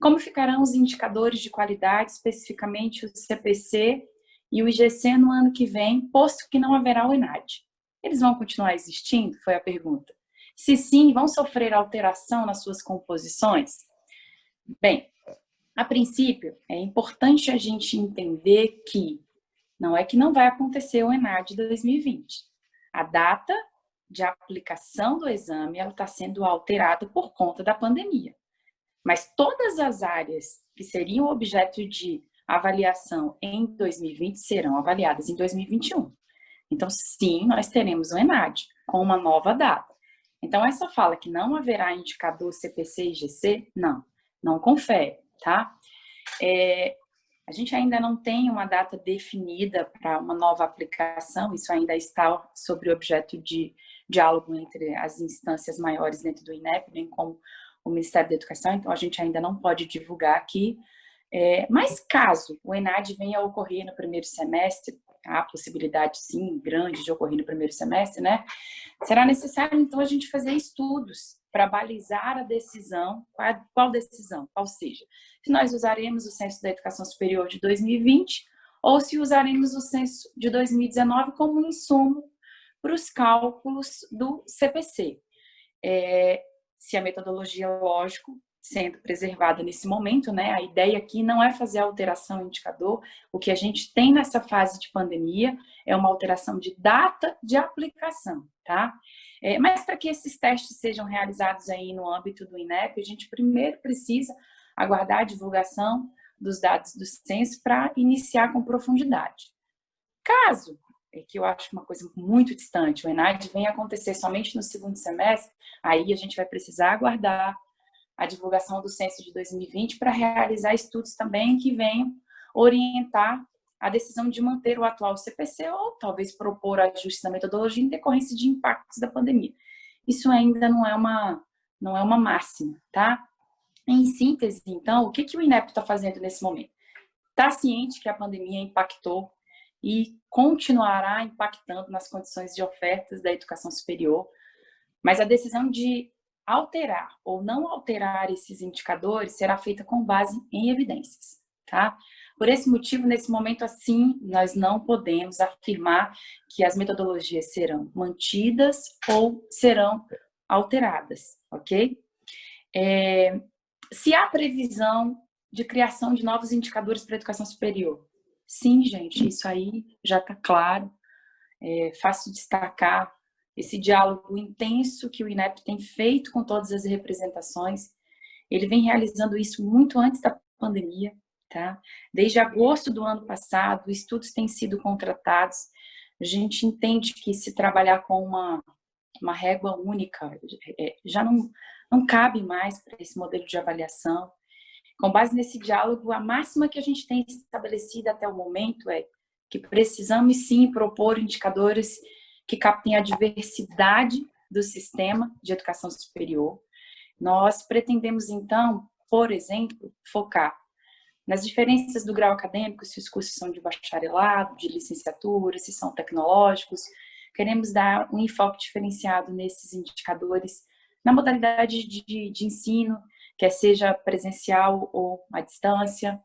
como ficarão os indicadores de qualidade, especificamente o CPC e o IGC no ano que vem, posto que não haverá o ENAD? Eles vão continuar existindo? Foi a pergunta. Se sim, vão sofrer alteração nas suas composições? Bem, a princípio, é importante a gente entender que não é que não vai acontecer o ENAD 2020. A data de aplicação do exame está sendo alterada por conta da pandemia. Mas todas as áreas que seriam objeto de avaliação em 2020 serão avaliadas em 2021. Então, sim, nós teremos o ENAD com uma nova data. Então, essa fala que não haverá indicador CPC e IGC, não confere, tá? A gente ainda não tem uma data definida para uma nova aplicação, isso ainda está sobre o objeto de diálogo entre as instâncias maiores dentro do INEP, bem como o Ministério da Educação, então a gente ainda não pode divulgar aqui. Mas caso o ENAD venha a ocorrer no primeiro semestre, há possibilidade, sim, grande de ocorrer no primeiro semestre, né? Será necessário, então, a gente fazer estudos para balizar a decisão. Qual decisão? Qual seja, se nós usaremos o Censo da Educação Superior de 2020 ou se usaremos o Censo de 2019 como um insumo para os cálculos do CPC. Se a metodologia, lógico, sendo preservada nesse momento, né? A ideia aqui não é fazer alteração em indicador. O que a gente tem nessa fase de pandemia é uma alteração de data de aplicação, tá? Mas para que esses testes sejam realizados aí no âmbito do INEP, a gente primeiro precisa aguardar a divulgação dos dados do censo para iniciar com profundidade. Caso, que eu acho uma coisa muito distante, o ENAD venha acontecer somente no segundo semestre, aí a gente vai precisar aguardar a divulgação do censo de 2020 para realizar estudos também que venham orientar a decisão de manter o atual CPC ou talvez propor ajustes na metodologia em decorrência de impactos da pandemia. Isso ainda não é uma máxima, tá? Em síntese, então, o que o INEP está fazendo nesse momento? Está ciente que a pandemia impactou e continuará impactando nas condições de ofertas da educação superior, mas a decisão de alterar ou não alterar esses indicadores será feita com base em evidências, tá? Por esse motivo, nesse momento, assim, nós não podemos afirmar que as metodologias serão mantidas ou serão alteradas, ok? Se há previsão de criação de novos indicadores para a educação superior, sim, gente, isso aí já está claro. É fácil destacar esse diálogo intenso que o INEP tem feito com todas as representações. Ele vem realizando isso muito antes da pandemia, tá? Desde agosto do ano passado, estudos têm sido contratados. A gente entende que se trabalhar com uma régua única já não cabe mais para esse modelo de avaliação. Com base nesse diálogo, a máxima que a gente tem estabelecido até o momento é que precisamos sim propor indicadores que captem a diversidade do sistema de educação superior. Nós pretendemos, então, por exemplo, focar nas diferenças do grau acadêmico, se os cursos são de bacharelado, de licenciatura, se são tecnológicos. Queremos dar um enfoque diferenciado nesses indicadores, na modalidade de ensino, quer seja presencial ou à distância.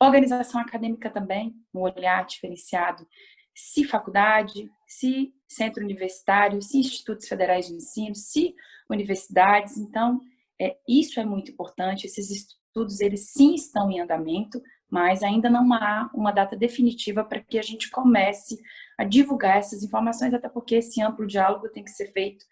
Organização acadêmica também, um olhar diferenciado, se faculdade, se centro universitário, se institutos federais de ensino, se universidades. Então, isso é muito importante. Esses estudos, eles sim estão em andamento, mas ainda não há uma data definitiva para que a gente comece a divulgar essas informações, até porque esse amplo diálogo tem que ser feito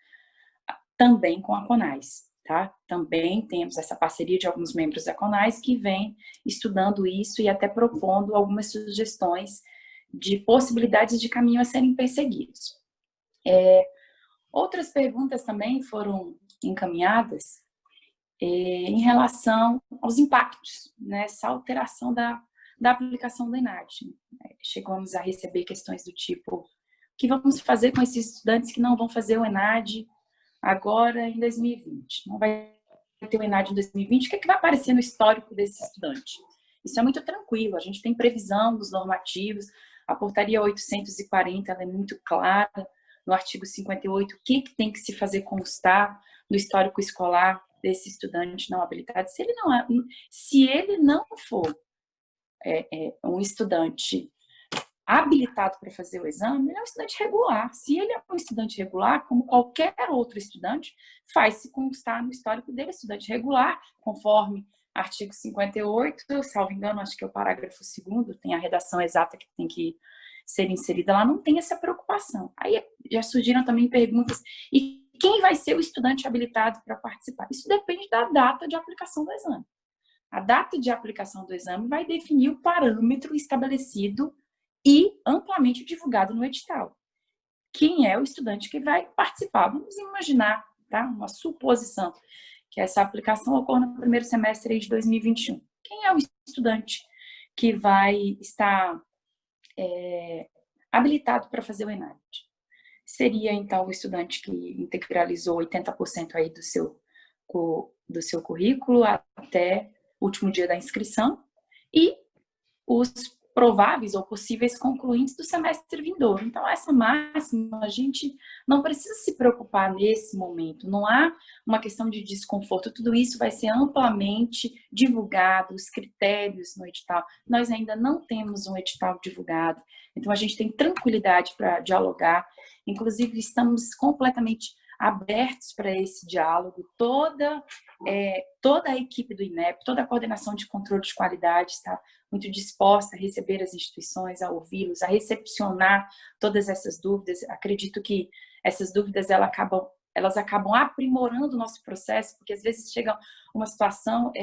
também com a CONAS, tá? Também temos essa parceria de alguns membros da CONAS que vem estudando isso e até propondo algumas sugestões de possibilidades de caminho a serem perseguidos. Outras perguntas também foram encaminhadas em relação aos impactos nessa alteração da aplicação do ENAD. Chegamos a receber questões do tipo: o que vamos fazer com esses estudantes que não vão fazer o ENAD agora em 2020? Não vai ter o ENAD em 2020, o que vai aparecer no histórico desse estudante? Isso é muito tranquilo, a gente tem previsão dos normativos, a portaria 840 ela é muito clara, no artigo 58, o que tem que se fazer constar no histórico escolar desse estudante não habilitado. Se ele não for um estudante habilitado para fazer o exame, ele é um estudante regular. Se ele é um estudante regular, como qualquer outro estudante, faz-se constar no histórico dele, estudante regular, conforme artigo 58, salvo engano, acho que é o parágrafo 2º, tem a redação exata que tem que ser inserida lá, não tem essa preocupação. Aí já surgiram também perguntas: e quem vai ser o estudante habilitado para participar? Isso depende da data de aplicação do exame. A data de aplicação do exame vai definir o parâmetro estabelecido e amplamente divulgado no edital. Quem é o estudante que vai participar? Vamos imaginar, tá? Uma suposição, que essa aplicação ocorra no primeiro semestre de 2021. Quem é o estudante que vai estar habilitado para fazer o ENAD? Seria, então, o estudante que integralizou 80% aí do seu currículo até o último dia da inscrição e os prováveis ou possíveis concluintes do semestre vindouro. Então, essa máxima, a gente não precisa se preocupar nesse momento, não há uma questão de desconforto, tudo isso vai ser amplamente divulgado, os critérios no edital. Nós ainda não temos um edital divulgado, então a gente tem tranquilidade para dialogar, inclusive estamos completamente abertos para esse diálogo. Toda a equipe do INEP, toda a coordenação de controle de qualidade está muito disposta a receber as instituições, a ouvi-los, a recepcionar todas essas dúvidas. Acredito que essas dúvidas elas acabam aprimorando o nosso processo, porque às vezes chega uma situação,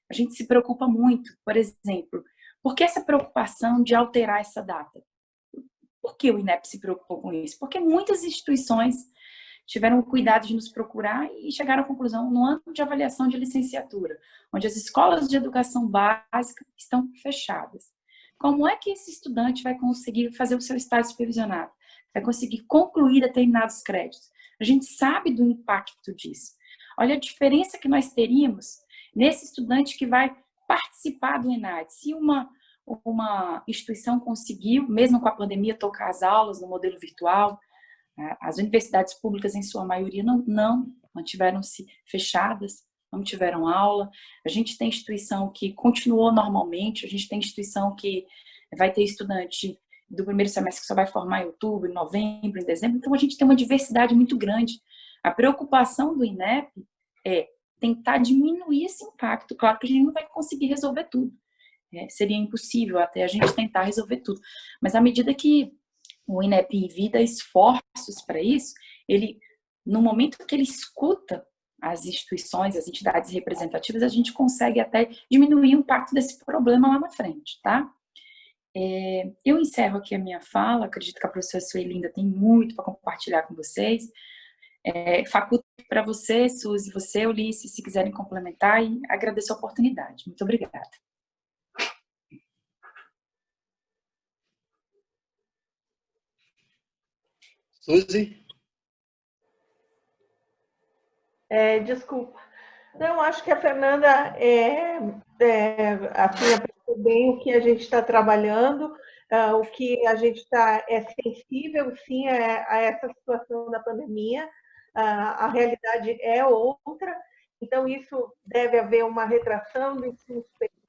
a gente se preocupa muito, por exemplo, por que essa preocupação de alterar essa data? Por que o INEP se preocupou com isso? Porque muitas instituições tiveram o cuidado de nos procurar e chegaram à conclusão no ano de avaliação de licenciatura, onde as escolas de educação básica estão fechadas. Como é que esse estudante vai conseguir fazer o seu estágio supervisionado? Vai conseguir concluir determinados créditos? A gente sabe do impacto disso. Olha a diferença que nós teríamos nesse estudante que vai participar do ENAD. Se uma instituição conseguiu, mesmo com a pandemia, tocar as aulas no modelo virtual, as universidades públicas, em sua maioria, não mantiveram-se fechadas, não tiveram aula. A gente tem instituição que continuou normalmente, a gente tem instituição que vai ter estudante do primeiro semestre que só vai formar em outubro, em novembro, em dezembro. Então, a gente tem uma diversidade muito grande. A preocupação do INEP é tentar diminuir esse impacto. Claro que a gente não vai conseguir resolver tudo. Seria impossível até a gente tentar resolver tudo. Mas à medida que o INEP envia esforços para isso, ele, no momento que ele escuta as instituições, as entidades representativas, a gente consegue até diminuir o impacto desse problema lá na frente, tá? Eu encerro aqui a minha fala, acredito que a professora Sueli ainda tem muito para compartilhar com vocês. Faculto para você, Suzy, você, Ulisses, se quiserem complementar, e agradeço a oportunidade. Muito obrigada. Suzy? Desculpa. Não, acho que a Fernanda assim, apresentou bem o que a gente está trabalhando, o que a gente está sensível, sim, a essa situação da pandemia. A realidade é outra, então isso deve haver uma retração do ensino superior,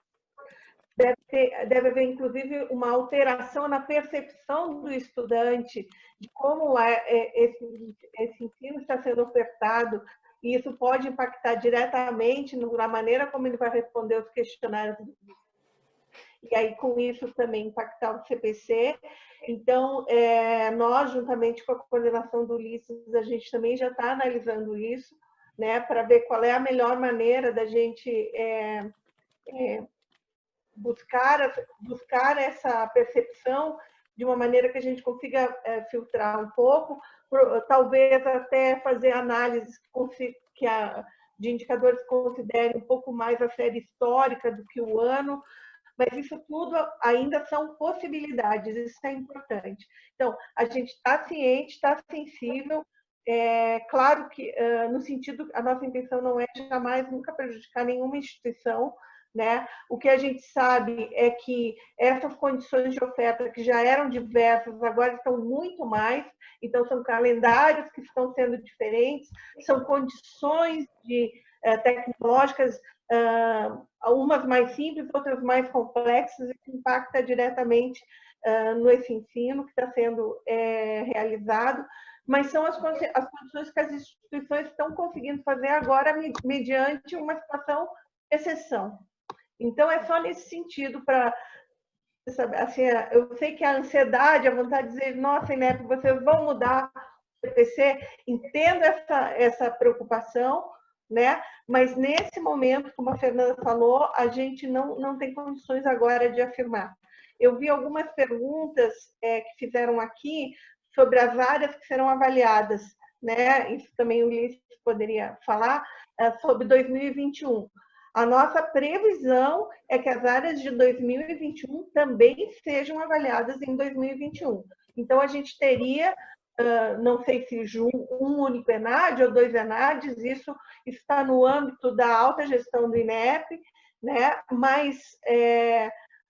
deve haver, inclusive, uma alteração na percepção do estudante de como esse ensino está sendo ofertado, e isso pode impactar diretamente na maneira como ele vai responder os questionários. E aí, com isso, também impactar o CPC. Então, nós, juntamente com a coordenação do Ulisses, a gente também já está analisando isso, né, para ver qual é a melhor maneira da gente buscar essa percepção de uma maneira que a gente consiga filtrar um pouco, talvez até fazer análises de indicadores que considerem um pouco mais a série histórica do que o ano, mas isso tudo ainda são possibilidades, isso é importante. Então, a gente está ciente, está sensível, claro que, no sentido, a nossa intenção não é jamais, nunca prejudicar nenhuma instituição, né? O que a gente sabe é que essas condições de oferta, que já eram diversas, agora estão muito mais, então são calendários que estão sendo diferentes, são condições tecnológicas, umas mais simples, outras mais complexas, e que impacta diretamente nesse ensino que está sendo realizado, mas são as condições que as instituições estão conseguindo fazer agora mediante uma situação de exceção. Então, é só nesse sentido para... Assim, eu sei que a ansiedade, a vontade de dizer, nossa, INEP, vocês vão mudar o CPC, entendo essa preocupação, né? Mas nesse momento, como a Fernanda falou, a gente não tem condições agora de afirmar. Eu vi algumas perguntas que fizeram aqui sobre as áreas que serão avaliadas, né? Isso também o Ulisses poderia falar, sobre 2021. A nossa previsão é que as áreas de 2021 também sejam avaliadas em 2021. Então, a gente teria, não sei se um único ENAD ou 2 ENADs, isso está no âmbito da alta gestão do INEP, né? Mas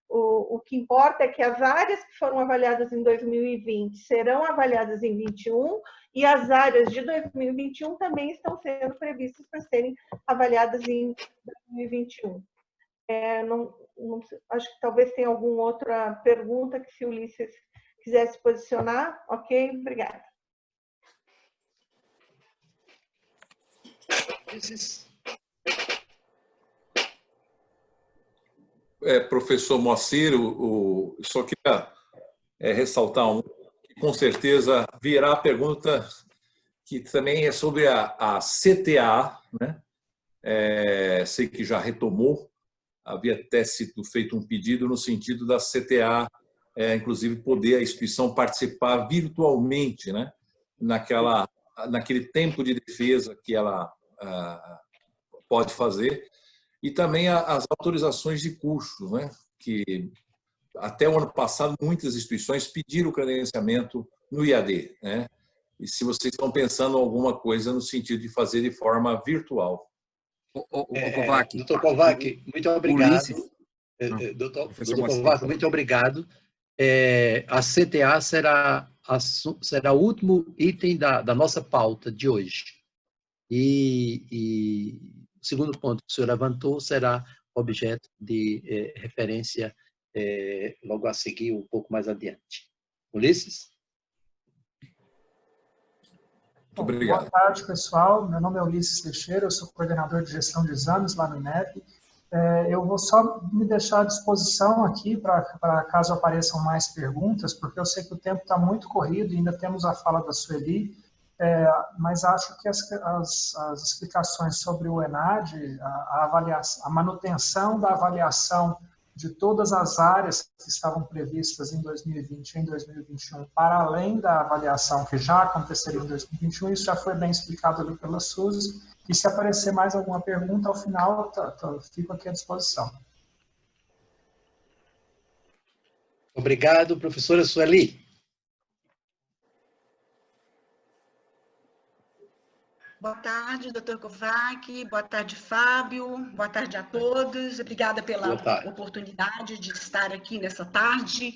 o que importa é que as áreas que foram avaliadas em 2020 serão avaliadas em 2021, e as áreas de 2021 também estão sendo previstas para serem avaliadas em 2021. Acho que talvez tenha alguma outra pergunta que, se o Ulisses quisesse posicionar. Ok? Obrigada. Professor Moacir, só queria ressaltar que com certeza virá a pergunta que também é sobre a CTA, né? Sei que já retomou, havia até sido feito um pedido no sentido da CTA, inclusive poder a instituição participar virtualmente, né? Naquele tempo de defesa que ela pode fazer, e também as autorizações de cursos, né? Que até o ano passado muitas instituições pediram o credenciamento no IAD, né? e se vocês estão pensando em alguma coisa no sentido de fazer de forma virtual. Kovac. Doutor Kovac, muito obrigado. Doutor Moacir. Kovac, muito obrigado. A CTA será o último item da nossa pauta de hoje. E o segundo ponto que o senhor levantou será objeto de referência logo a seguir, um pouco mais adiante. Ulisses? Muito obrigado. Boa tarde, pessoal. Meu nome é Ulisses Teixeira, eu sou coordenador de gestão de exames lá no INEP. Eu vou só me deixar à disposição aqui para caso apareçam mais perguntas, porque eu sei que o tempo está muito corrido e ainda temos a fala da Sueli, mas acho que as explicações sobre o ENAD, a manutenção da avaliação de todas as áreas que estavam previstas em 2020 e em 2021, para além da avaliação que já aconteceria em 2021, isso já foi bem explicado ali pela Suzy. E se aparecer mais alguma pergunta, ao final, fico aqui à disposição. Obrigado, professora Sueli. Boa tarde, doutor Kovac. Boa tarde, Fábio. Boa tarde a todos. Obrigada pela oportunidade de estar aqui nessa tarde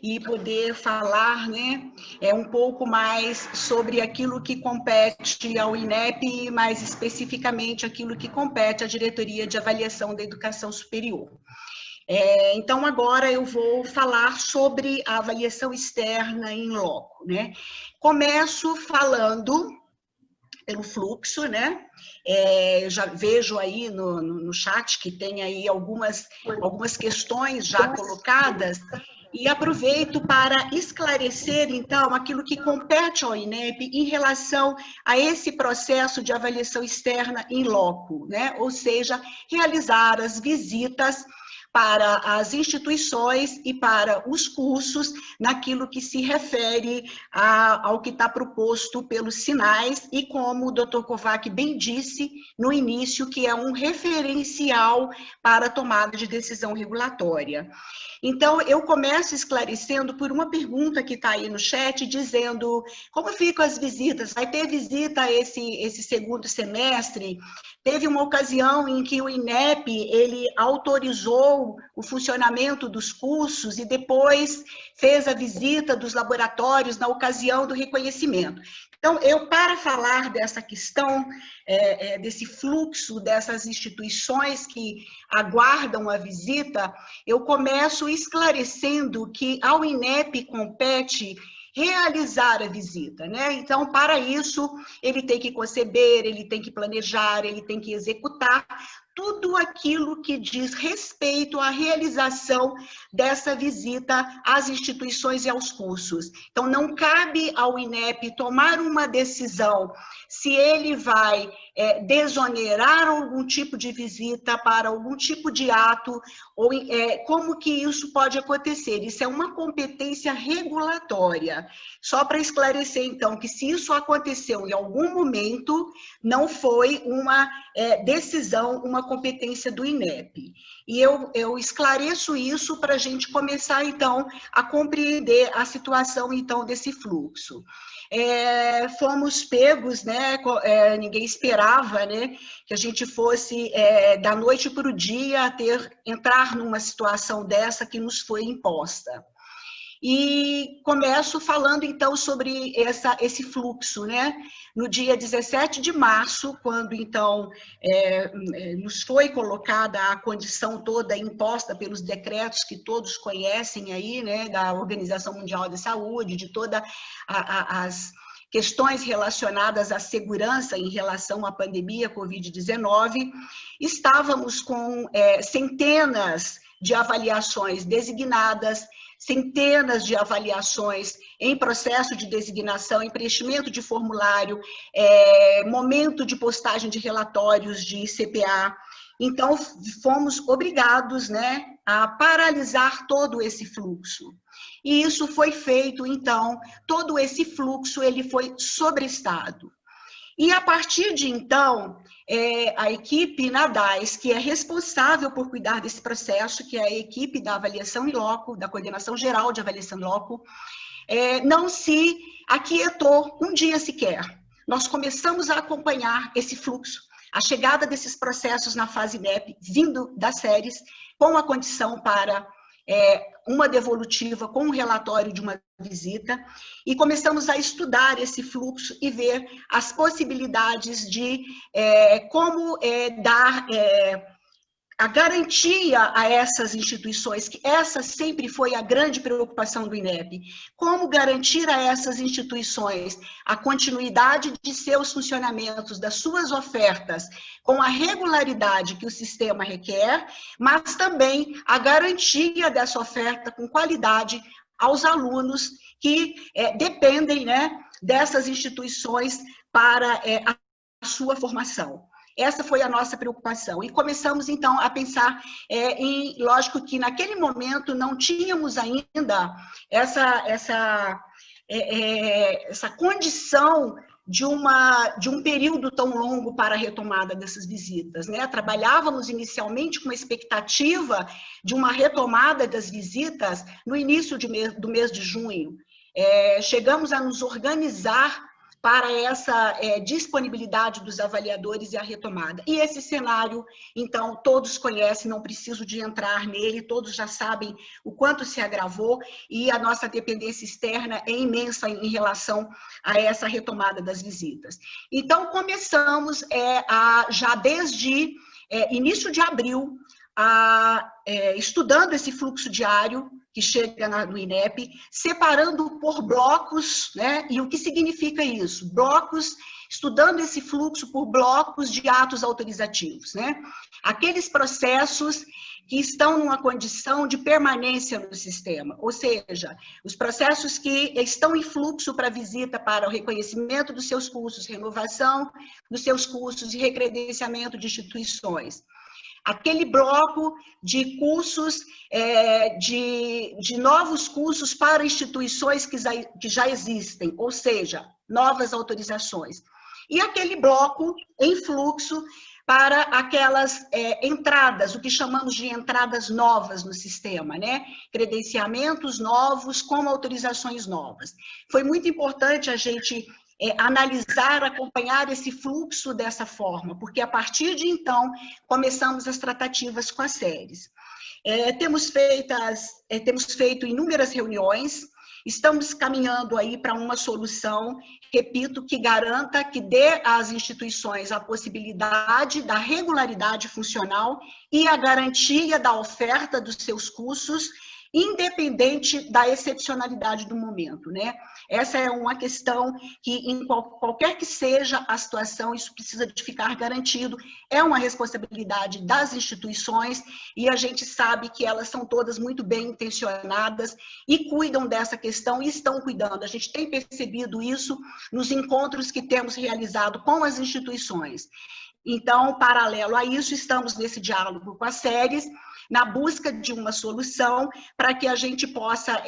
e poder falar, né, um pouco mais sobre aquilo que compete ao INEP, mais especificamente aquilo que compete à Diretoria de Avaliação da Educação Superior. Então, agora eu vou falar sobre a avaliação externa em loco, né? Começo falando pelo fluxo, né? Eu já vejo aí no chat que tem aí algumas questões já colocadas e aproveito para esclarecer, então, aquilo que compete ao INEP em relação a esse processo de avaliação externa em loco, né? Ou seja, realizar as visitas para as instituições e para os cursos, naquilo que se refere ao que está proposto pelos sinais, e como o Dr. Kovac bem disse no início, que é um referencial para a tomada de decisão regulatória. Então, eu começo esclarecendo por uma pergunta que está aí no chat, dizendo como ficam as visitas? Vai ter visita esse segundo semestre? Teve uma ocasião em que o INEP, ele autorizou o funcionamento dos cursos e depois fez a visita dos laboratórios na ocasião do reconhecimento. Então, para falar dessa questão, desse fluxo dessas instituições que aguardam a visita, eu começo esclarecendo que ao INEP compete realizar a visita, né? Então, para isso, ele tem que conceber, ele tem que planejar, ele tem que executar tudo aquilo que diz respeito à realização dessa visita às instituições e aos cursos. Então, não cabe ao INEP tomar uma decisão se ele vai desonerar algum tipo de visita para algum tipo de ato, ou como que isso pode acontecer. Isso é uma competência regulatória. Só para esclarecer, então, que se isso aconteceu em algum momento, não foi uma decisão, uma competência do INEP. E eu esclareço isso para a gente começar, então, a compreender a situação, então, desse fluxo. Fomos pegos, né? Ninguém esperava, né, que a gente fosse, da noite para o dia, entrar numa situação dessa que nos foi imposta. E começo falando, então, sobre esse fluxo, né? No dia 17 de março, quando, então, nos foi colocada a condição toda imposta pelos decretos que todos conhecem aí, né? Da Organização Mundial da Saúde, de todas as questões relacionadas à segurança em relação à pandemia Covid-19, estávamos com centenas de avaliações designadas, centenas de avaliações em processo de designação, em preenchimento de formulário, momento de postagem de relatórios de CPA. Então, fomos obrigados, né, a paralisar todo esse fluxo. E isso foi feito, então, todo esse fluxo ele foi sobrestado. E a partir de então, a equipe NADAS, que é responsável por cuidar desse processo, que é a equipe da avaliação em loco, da coordenação geral de avaliação em loco, não se aquietou um dia sequer. Nós começamos a acompanhar esse fluxo, a chegada desses processos na fase INEP, vindo das séries, com a condição para uma devolutiva com um relatório de uma visita, e começamos a estudar esse fluxo e ver as possibilidades de como dar a garantia a essas instituições, que essa sempre foi a grande preocupação do INEP, como garantir a essas instituições a continuidade de seus funcionamentos, das suas ofertas, com a regularidade que o sistema requer, mas também a garantia dessa oferta com qualidade aos alunos que dependem, né, dessas instituições para a sua formação. Essa foi a nossa preocupação. E começamos, então, a pensar lógico que naquele momento não tínhamos ainda essa condição de um período tão longo para a retomada dessas visitas, né? Trabalhávamos inicialmente com uma expectativa de uma retomada das visitas no início do mês de junho. Chegamos a nos organizar para essa disponibilidade dos avaliadores e a retomada. E esse cenário, então, todos conhecem, não preciso de entrar nele, todos já sabem o quanto se agravou, e a nossa dependência externa é imensa em relação a essa retomada das visitas. Então, começamos já desde início de abril, estudando esse fluxo diário que chega no INEP, separando por blocos, né? E o que significa isso? Blocos, estudando esse fluxo por blocos de atos autorizativos, né? Aqueles processos que estão numa condição de permanência no sistema, ou seja, os processos que estão em fluxo para visita, para o reconhecimento dos seus cursos, renovação dos seus cursos e recredenciamento de instituições. Aquele bloco de cursos, de novos cursos para instituições que já existem, ou seja, novas autorizações. E aquele bloco em fluxo para aquelas entradas, o que chamamos de entradas novas no sistema, né? Credenciamentos novos com autorizações novas. Foi muito importante a gente analisar, acompanhar esse fluxo dessa forma, porque a partir de então começamos as tratativas com as séries. Temos feito inúmeras reuniões, estamos caminhando aí para uma solução, repito, que garanta, que dê às instituições a possibilidade da regularidade funcional e a garantia da oferta dos seus cursos, independente da excepcionalidade do momento, né? Essa é uma questão que, em qualquer que seja a situação, isso precisa de ficar garantido, é uma responsabilidade das instituições, e a gente sabe que elas são todas muito bem intencionadas e cuidam dessa questão, e estão cuidando. A gente tem percebido isso nos encontros que temos realizado com as instituições. Então, paralelo a isso, estamos nesse diálogo com as séries, na busca de uma solução para que a gente possa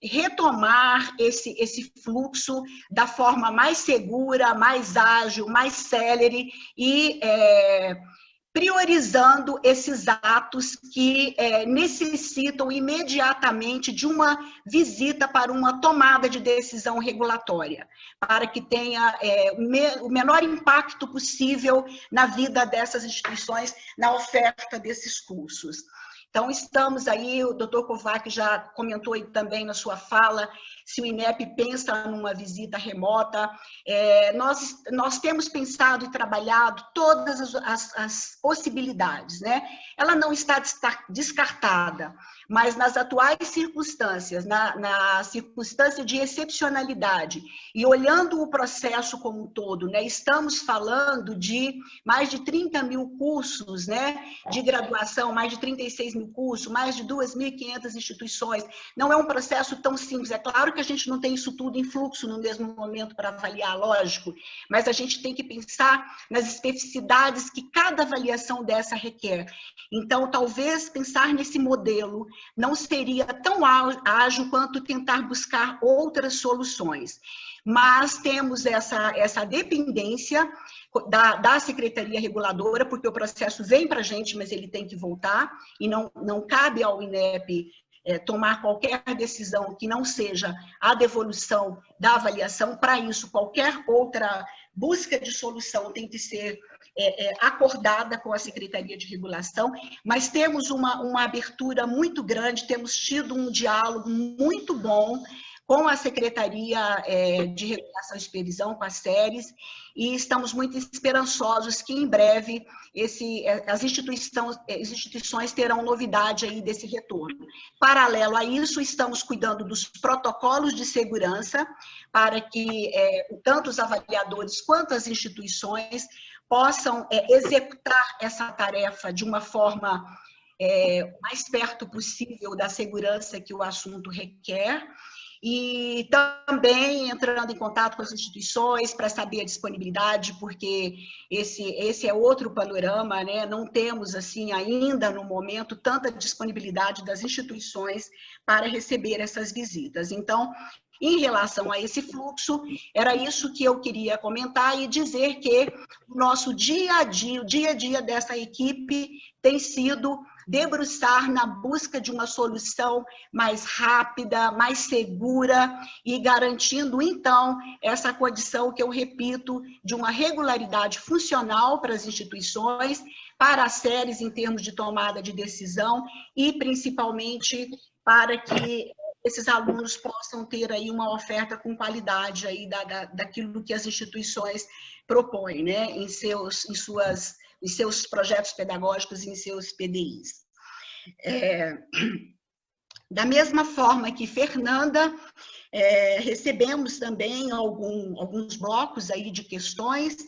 retomar esse fluxo da forma mais segura, mais ágil, mais célere e priorizando esses atos que necessitam imediatamente de uma visita para uma tomada de decisão regulatória, para que tenha o menor impacto possível na vida dessas instituições, na oferta desses cursos. Então, estamos aí, o doutor Kovac já comentou aí também na sua fala, se o INEP pensa numa visita remota, nós temos pensado e trabalhado todas as possibilidades, né? Ela não está descartada, mas nas atuais circunstâncias, na circunstância de excepcionalidade, e olhando o processo como um todo, né? Estamos falando de mais de 30 mil cursos, né? De graduação, mais de 36 mil cursos, mais de 2.500 instituições. Não é um processo tão simples. É claro que a gente não tem isso tudo em fluxo no mesmo momento para avaliar, lógico, mas a gente tem que pensar nas especificidades que cada avaliação dessa requer. Então, talvez pensar nesse modelo não seria tão ágil quanto tentar buscar outras soluções. Mas temos essa dependência da Secretaria Reguladora, porque o processo vem para a gente, mas ele tem que voltar, e não cabe ao INEP tomar qualquer decisão que não seja a devolução da avaliação. Para isso, qualquer outra busca de solução tem que ser acordada com a Secretaria de Regulação, mas temos uma abertura muito grande, temos tido um diálogo muito bom com a Secretaria de Regulação e Supervisão, com as SERES, e estamos muito esperançosos que, em breve, as instituições terão novidade aí desse retorno. Paralelo a isso, estamos cuidando dos protocolos de segurança para que tanto os avaliadores quanto as instituições possam executar essa tarefa de uma forma mais perto possível da segurança que o assunto requer, e também entrando em contato com as instituições para saber a disponibilidade, porque esse é outro panorama, né? Não temos, assim, ainda no momento, tanta disponibilidade das instituições para receber essas visitas. Então, em relação a esse fluxo, era isso que eu queria comentar e dizer que o nosso dia a dia dessa equipe tem sido debruçar na busca de uma solução mais rápida, mais segura e garantindo, então, essa condição que eu repito, de uma regularidade funcional para as instituições, para as SERES em termos de tomada de decisão e, principalmente, para que esses alunos possam ter aí uma oferta com qualidade aí daquilo que as instituições propõem, né, em seus projetos pedagógicos e em seus PDIs. Da mesma forma que Fernanda, recebemos também alguns blocos aí de questões,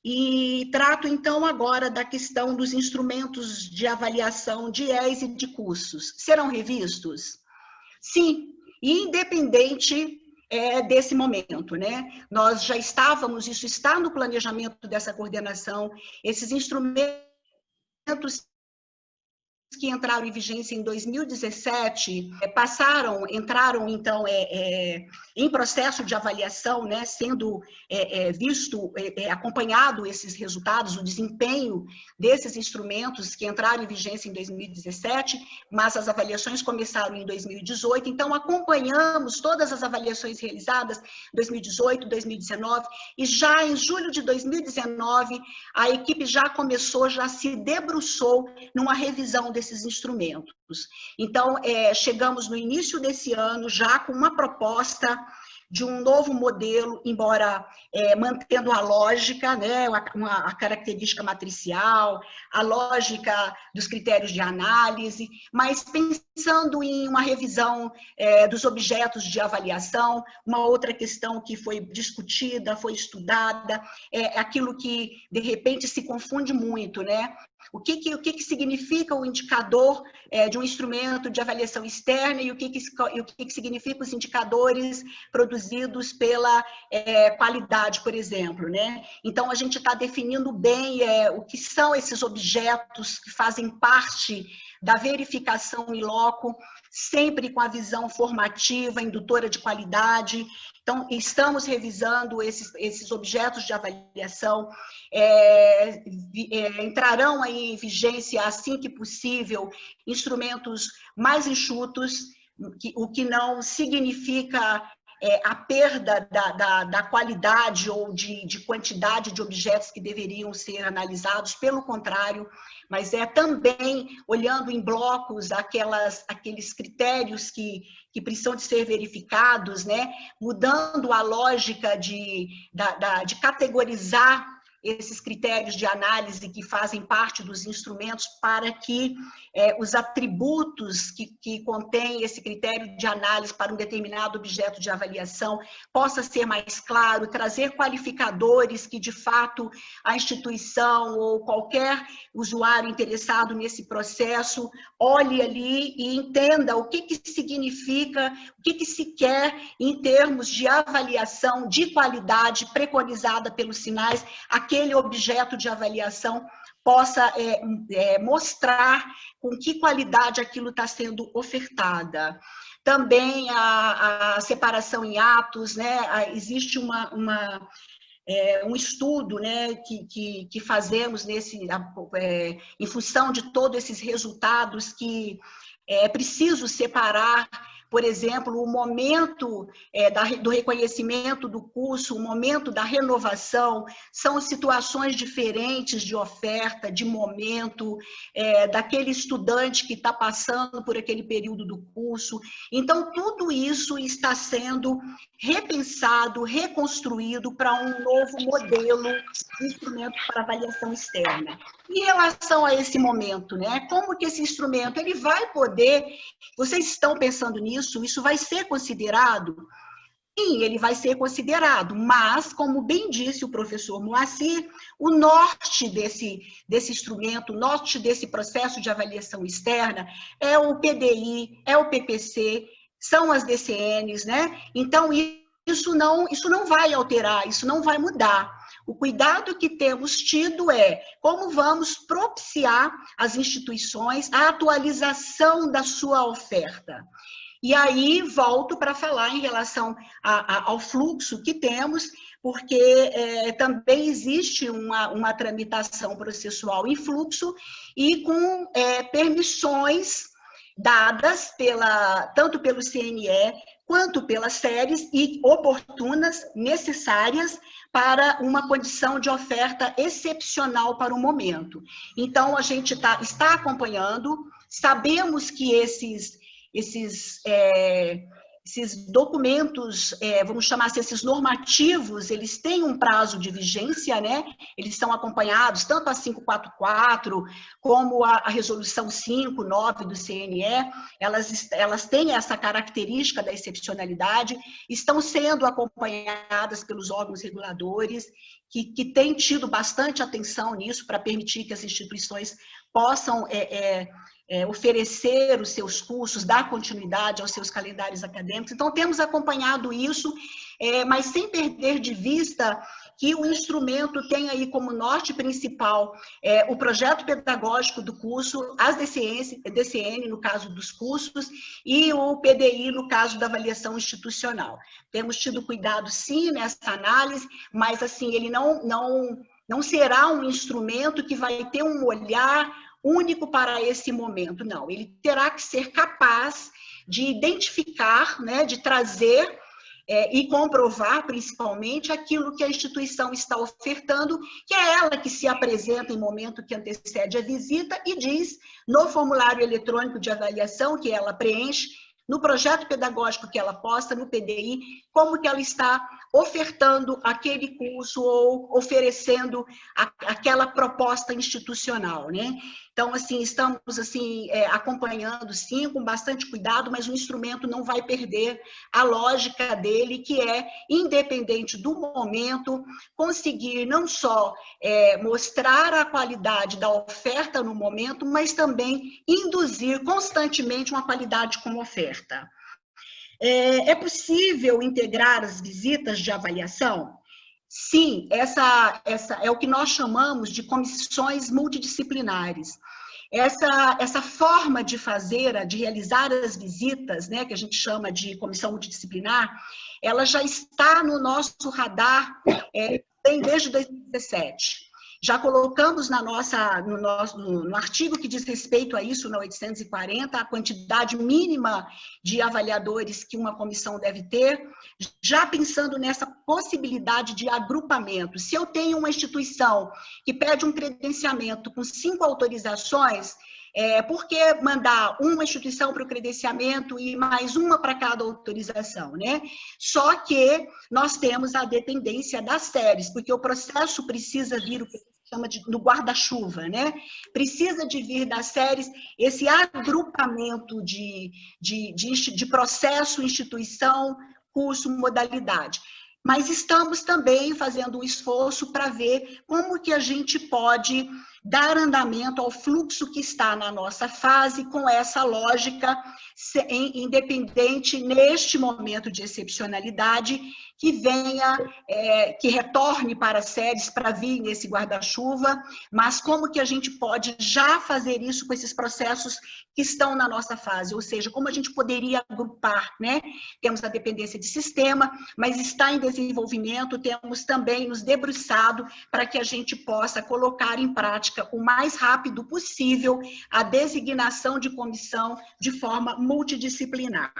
e trato então agora da questão dos instrumentos de avaliação de IES e de cursos. Serão revistos? Sim, independente desse momento, né? Nós já estávamos, isso está no planejamento dessa coordenação, esses instrumentos que entraram em vigência em 2017, entraram então em processo de avaliação, né, sendo acompanhado esses resultados, o desempenho desses instrumentos que entraram em vigência em 2017, mas as avaliações começaram em 2018, então acompanhamos todas as avaliações realizadas em 2018, 2019, e já em julho de 2019, a equipe já se debruçou numa revisão desses instrumentos. Então, chegamos no início desse ano já com uma proposta de um novo modelo, embora mantendo a lógica, né, a característica matricial, a lógica dos critérios de análise, mas pensando em uma revisão dos objetos de avaliação. Uma outra questão que foi discutida, foi estudada, é aquilo que, de repente, se confunde muito, né? O que significa o indicador de um instrumento de avaliação externa e o que significa os indicadores produzidos pela qualidade, por exemplo, né? Então, a gente está definindo bem o que são esses objetos que fazem parte da verificação in loco, sempre com a visão formativa, indutora de qualidade. Então, estamos revisando esses objetos de avaliação, entrarão aí em vigência, assim que possível, instrumentos mais enxutos, o que não significa a perda da qualidade ou de quantidade de objetos que deveriam ser analisados, pelo contrário, mas também olhando em blocos aqueles critérios que precisam de ser verificados, né? Mudando a lógica de categorizar esses critérios de análise que fazem parte dos instrumentos para que os atributos que contém esse critério de análise para um determinado objeto de avaliação possa ser mais claro, trazer qualificadores que, de fato, a instituição ou qualquer usuário interessado nesse processo olhe ali e entenda o que significa, o que se quer em termos de avaliação de qualidade preconizada pelos sinais, aquele objeto de avaliação possa mostrar com que qualidade aquilo está sendo ofertada. Também a separação em atos, né? Existe um estudo, né, que fazemos em função de todos esses resultados que É preciso separar, por exemplo, o momento do reconhecimento do curso, o momento da renovação, são situações diferentes de oferta, de momento, daquele estudante que está passando por aquele período do curso. Então, tudo isso está sendo repensado, reconstruído para um novo modelo de instrumento para avaliação externa. Em relação a esse momento, né? Como que esse instrumento ele vai poder... Vocês estão pensando nisso? Isso vai ser considerado? Sim, ele vai ser considerado, mas, como bem disse o professor Moacir, o norte desse instrumento, o norte desse processo de avaliação externa é o PDI, é o PPC, são as DCNs, né? Então, isso não vai alterar, isso não vai mudar. O cuidado que temos tido é como vamos propiciar às instituições a atualização da sua oferta. E aí volto para falar em relação ao fluxo que temos, porque também existe uma tramitação processual em fluxo e com permissões dadas tanto pelo CNE quanto pelas séries e oportunas, necessárias para uma condição de oferta excepcional para o momento. Então, a gente está acompanhando, sabemos que esses documentos, vamos chamar assim, esses normativos, eles têm um prazo de vigência, né? Eles são acompanhados, tanto a 544, como a resolução 5.9 do CNE, elas têm essa característica da excepcionalidade, estão sendo acompanhadas pelos órgãos reguladores, que têm tido bastante atenção nisso, para permitir que as instituições possam oferecer os seus cursos, dar continuidade aos seus calendários acadêmicos. Então, temos acompanhado isso, mas sem perder de vista que o instrumento tem aí como norte principal o projeto pedagógico do curso, as DCN, no caso dos cursos, e o PDI, no caso da avaliação institucional. Temos tido cuidado, sim, nessa análise, mas, assim, ele não será um instrumento que vai ter um olhar único para esse momento, não. Ele terá que ser capaz de identificar, né, de trazer e comprovar, principalmente, aquilo que a instituição está ofertando, que é ela que se apresenta em momento que antecede a visita e diz no formulário eletrônico de avaliação que ela preenche, no projeto pedagógico que ela posta, no PDI, como que ela está ofertando aquele curso ou oferecendo aquela proposta institucional, né? Então, assim, estamos assim, acompanhando, sim, com bastante cuidado, mas o instrumento não vai perder a lógica dele, que é, independente do momento, conseguir não só mostrar a qualidade da oferta no momento, mas também induzir constantemente uma qualidade com oferta. É possível integrar as visitas de avaliação? Sim, essa é o que nós chamamos de comissões multidisciplinares. Essa forma de realizar as visitas, né, que a gente chama de comissão multidisciplinar, ela já está no nosso radar desde 2017. Já colocamos no artigo que diz respeito a isso, na 840, a quantidade mínima de avaliadores que uma comissão deve ter, já pensando nessa possibilidade de agrupamento. Se eu tenho uma instituição que pede um credenciamento com 5 autorizações, por que mandar uma instituição para o credenciamento e mais uma para cada autorização, né? Só que nós temos a dependência das séries, porque o processo precisa vir o que chama no guarda-chuva, né? Precisa de vir das séries esse agrupamento de processo, instituição, curso, modalidade. Mas estamos também fazendo um esforço para ver como que a gente pode dar andamento ao fluxo que está na nossa fase com essa lógica independente neste momento de excepcionalidade, que venha, que retorne para as séries para vir nesse guarda-chuva, mas como que a gente pode já fazer isso com esses processos que estão na nossa fase, ou seja, como a gente poderia agrupar, né? Temos a dependência de sistema, mas está em desenvolvimento, temos também nos debruçado para que a gente possa colocar em prática prática, o mais rápido possível, a designação de comissão de forma multidisciplinar.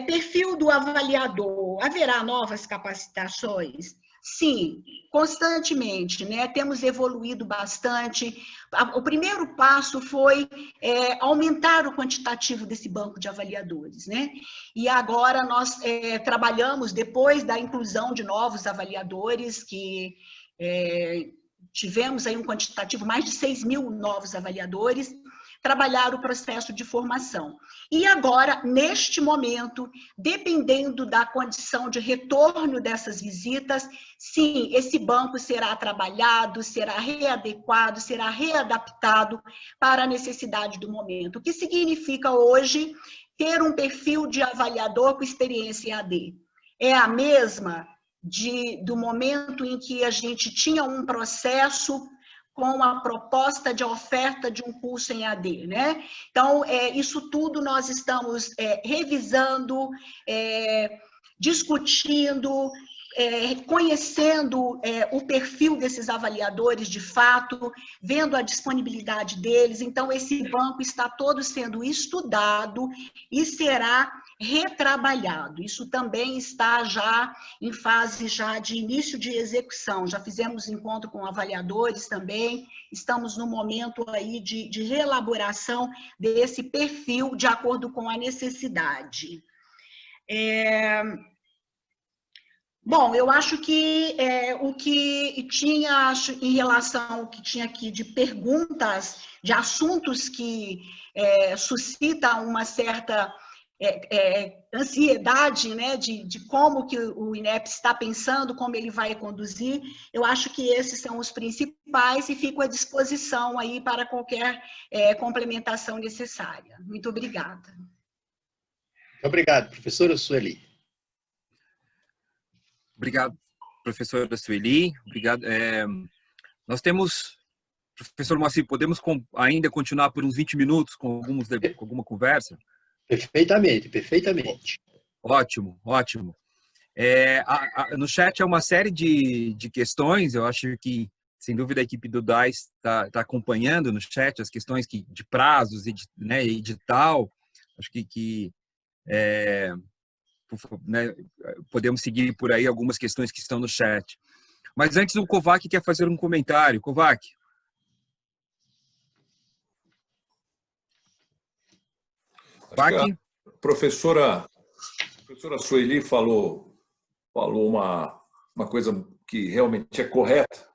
Perfil do avaliador, haverá novas capacitações? Sim, constantemente, né? Temos evoluído bastante. O primeiro passo foi aumentar o quantitativo desse banco de avaliadores, né? E agora nós trabalhamos, depois da inclusão de novos avaliadores, que tivemos aí um quantitativo, mais de 6.000 novos avaliadores, trabalhar o processo de formação. E agora, neste momento, dependendo da condição de retorno dessas visitas, sim, esse banco será trabalhado, será readequado, será readaptado para a necessidade do momento. O que significa hoje ter um perfil de avaliador com experiência em AD? É a mesma do momento em que a gente tinha um processo com a proposta de oferta de um curso em AD, né? Então, isso tudo nós estamos revisando, discutindo, conhecendo o perfil desses avaliadores de fato, vendo a disponibilidade deles. Então, esse banco está todo sendo estudado e será retrabalhado. Isso também está já em fase já de início de execução. Já fizemos encontro com avaliadores também. Estamos no momento aí de reelaboração desse perfil de acordo com a necessidade. Bom, eu acho que o que tinha em relação ao que tinha aqui de perguntas, de assuntos que suscitam uma certa ansiedade, né, de como que o INEP está pensando, como ele vai conduzir, eu acho que esses são os principais e fico à disposição aí para qualquer complementação necessária. Muito obrigada. Obrigado, professora Sueli. Obrigado, professora Sueli. Obrigado. Nós temos, professor Moacir, podemos ainda continuar por uns 20 minutos com alguma conversa? Perfeitamente, perfeitamente. Ótimo, ótimo. No chat é uma série de questões, eu acho que, sem dúvida, a equipe do DAIS está acompanhando no chat as questões de prazos e de tal. Acho que né, podemos seguir por aí algumas questões que estão no chat. Mas antes o Kovac quer fazer um comentário. Kovac. A professora Sueli falou uma coisa que realmente é correta,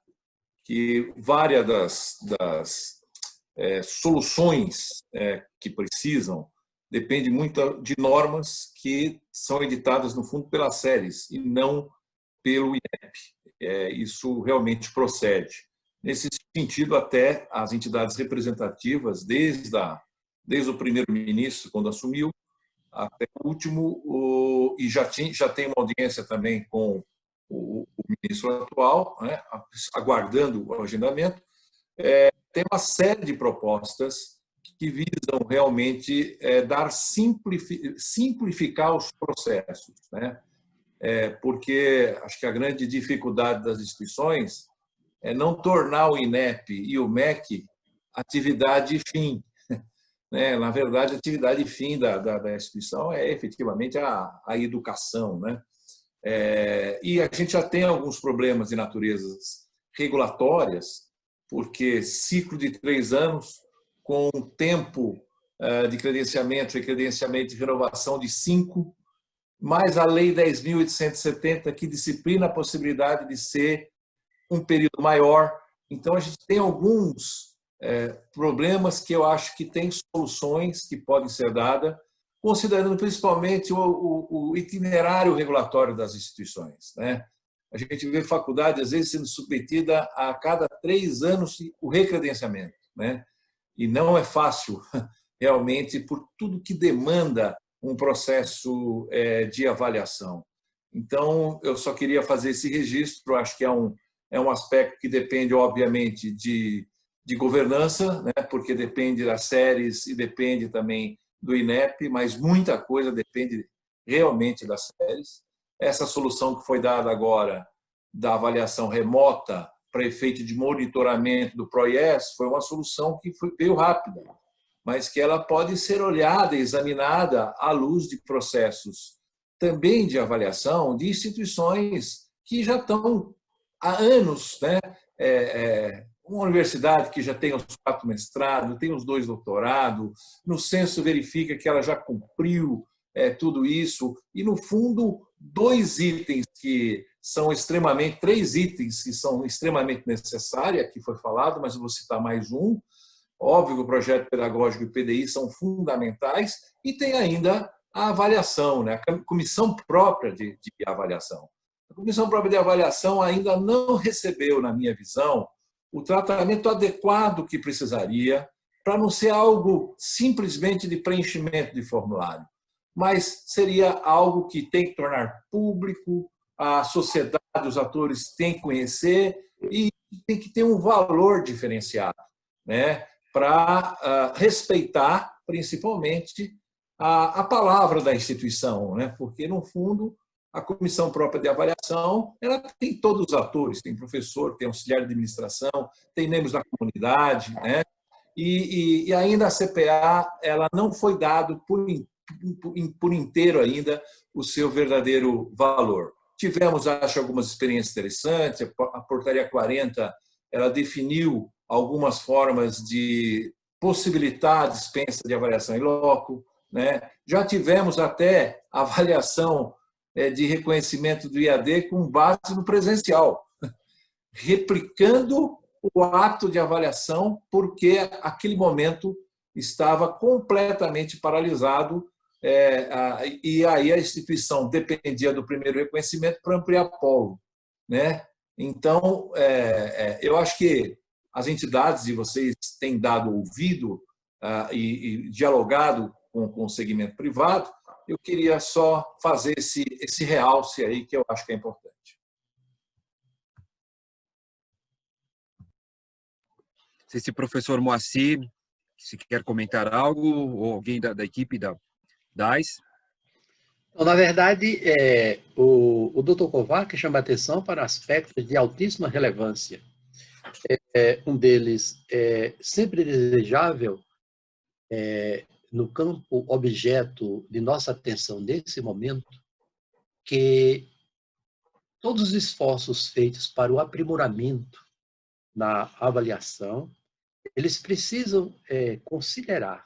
que várias das soluções que precisam depende muito de normas que são editadas, no fundo, pelas séries e não pelo INEP. Isso realmente procede. Nesse sentido, até as entidades representativas, desde o primeiro-ministro, quando assumiu, até o último, e já tem uma audiência também com o ministro atual, né, aguardando o agendamento, tem uma série de propostas que visam realmente simplificar os processos, né? Porque acho que a grande dificuldade das instituições é não tornar o INEP e o MEC atividade fim. Na verdade, a atividade fim da instituição é efetivamente a educação, né? E a gente já tem alguns problemas de naturezas regulatórias, porque ciclo de 3 anos, com tempo de credenciamento e credenciamento de renovação de 5, mais a Lei 10.870, que disciplina a possibilidade de ser um período maior. Então, a gente tem alguns problemas que eu acho que tem soluções que podem ser dadas, considerando principalmente o itinerário regulatório das instituições, né? A gente vê faculdade, às vezes, sendo submetida a cada 3 anos o recredenciamento, né? E não é fácil, realmente, por tudo que demanda um processo de avaliação. Então, eu só queria fazer esse registro, acho que é um aspecto que depende, obviamente, de governança, né? Porque depende das séries e depende também do INEP, mas muita coisa depende realmente das séries. Essa solução que foi dada agora, da avaliação remota, para efeito de monitoramento do PROIES, foi uma solução que veio rápida, mas que ela pode ser olhada e examinada à luz de processos também de avaliação de instituições que já estão há anos, né? Uma universidade que já tem os 4 mestrados, tem os 2 doutorados, no censo verifica que ela já cumpriu tudo isso, e, no fundo, 2 itens que são extremamente, 3 itens que são extremamente necessários, aqui foi falado, mas eu vou citar mais um. Óbvio que o projeto pedagógico e o PDI são fundamentais, e tem ainda a avaliação, né? A comissão própria de avaliação. A comissão própria de avaliação ainda não recebeu, na minha visão, o tratamento adequado que precisaria, para não ser algo simplesmente de preenchimento de formulário, mas seria algo que tem que tornar público, a sociedade, os atores têm que conhecer e tem que ter um valor diferenciado, né? Para respeitar, principalmente, a palavra da instituição, né? Porque, no fundo, a comissão própria de avaliação, ela tem todos os atores, tem professor, tem auxiliar de administração, tem membros da comunidade, né? E ainda a CPA, ela não foi dado por inteiro ainda o seu verdadeiro valor. Tivemos, acho, algumas experiências interessantes. A Portaria 40, ela definiu algumas formas de possibilitar a dispensa de avaliação em loco, né? Já tivemos até avaliação de reconhecimento do IAD com base no presencial, replicando o ato de avaliação, porque aquele momento estava completamente paralisado, e aí a instituição dependia do primeiro reconhecimento para ampliar polo, né? Então, eu acho que as entidades, e vocês têm dado ouvido e dialogado com o segmento privado, eu queria só fazer esse realce aí que eu acho que é importante. Não sei se o professor Moacir, se quer comentar algo, ou alguém da equipe da DAIS. Na verdade, o Dr. Kovac chama a atenção para aspectos de altíssima relevância. Um deles é sempre desejável, no campo objeto de nossa atenção nesse momento, que todos os esforços feitos para o aprimoramento na avaliação, eles precisam considerar,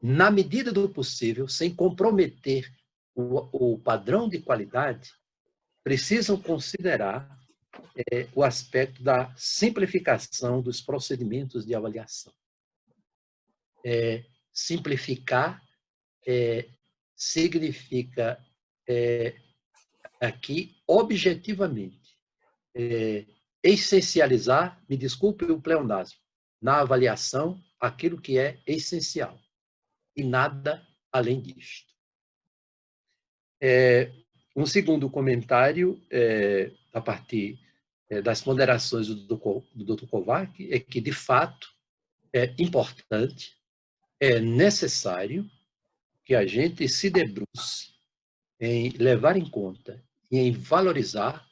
na medida do possível, sem comprometer o padrão de qualidade, precisam considerar o aspecto da simplificação dos procedimentos de avaliação. Simplificar significa, aqui, objetivamente, essencializar, me desculpe o pleonasmo, na avaliação, aquilo que é essencial, e nada além disto. Um segundo comentário, a partir das ponderações do Dr. Kovac, é que, de fato, é importante, é necessário que a gente se debruce em levar em conta e em valorizar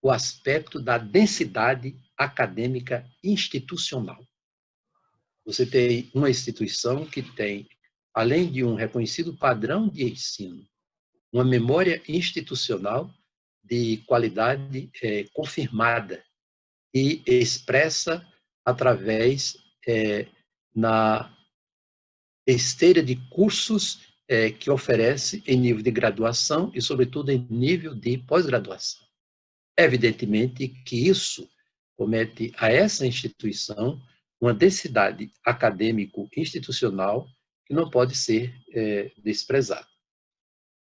o aspecto da densidade acadêmica institucional. Você tem uma instituição que tem, além de um reconhecido padrão de ensino, uma memória institucional de qualidade confirmada e expressa através na esteira de cursos que oferece em nível de graduação e, sobretudo, em nível de pós-graduação. Evidentemente que isso comete a essa instituição uma densidade acadêmico-institucional que não pode ser desprezada.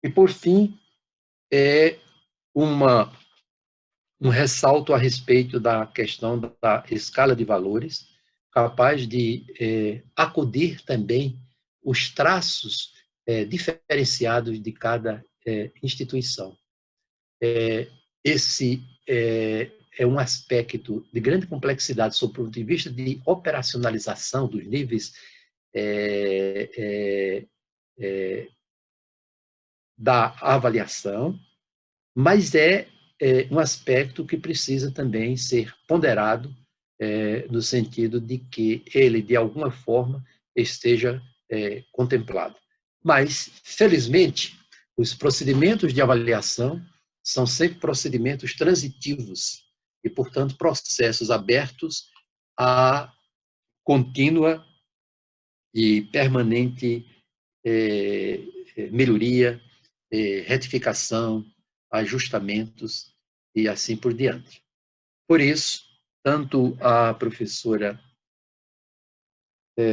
E, por fim, um ressalto a respeito da questão da escala de valores, capaz de acudir também os traços diferenciados de cada instituição. Esse é um aspecto de grande complexidade sob o ponto de vista de operacionalização dos níveis da avaliação, mas é um aspecto que precisa também ser ponderado, no sentido de que ele, de alguma forma, esteja contemplado. Mas, felizmente, os procedimentos de avaliação são sempre procedimentos transitivos e, portanto, processos abertos à contínua e permanente melhoria, retificação, ajustamentos e assim por diante. Por isso, tanto a professora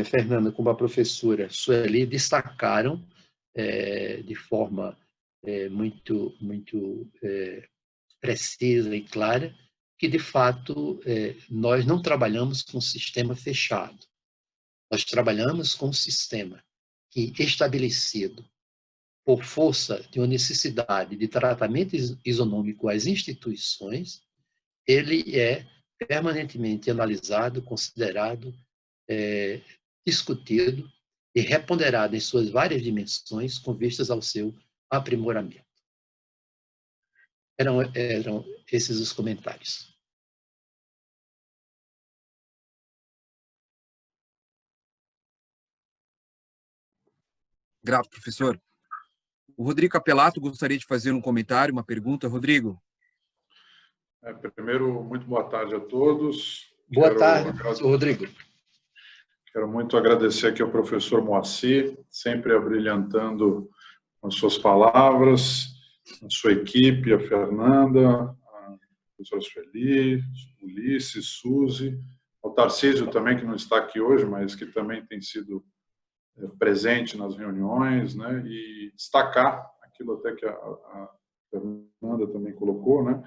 Fernanda como a professora Sueli destacaram de forma muito precisa e clara que, de fato, nós não trabalhamos com um sistema fechado. Nós trabalhamos com um sistema que, estabelecido por força de uma necessidade de tratamento isonômico às instituições, ele é permanentemente analisado, considerado, discutido e reponderado em suas várias dimensões com vistas ao seu aprimoramento. Eram esses os comentários. Grato, professor. O Rodrigo Capelato gostaria de fazer um comentário, uma pergunta. Rodrigo. Primeiro, muito boa tarde a todos. Boa tarde, Rodrigo. Quero muito agradecer aqui ao professor Moacir, sempre abrilhantando com as suas palavras, a sua equipe, a Fernanda, a professora Sueli, Ulisses, Suzy, ao Tarcísio também, que não está aqui hoje, mas que também tem sido presente nas reuniões, né? E destacar aquilo até que a Fernanda também colocou, né?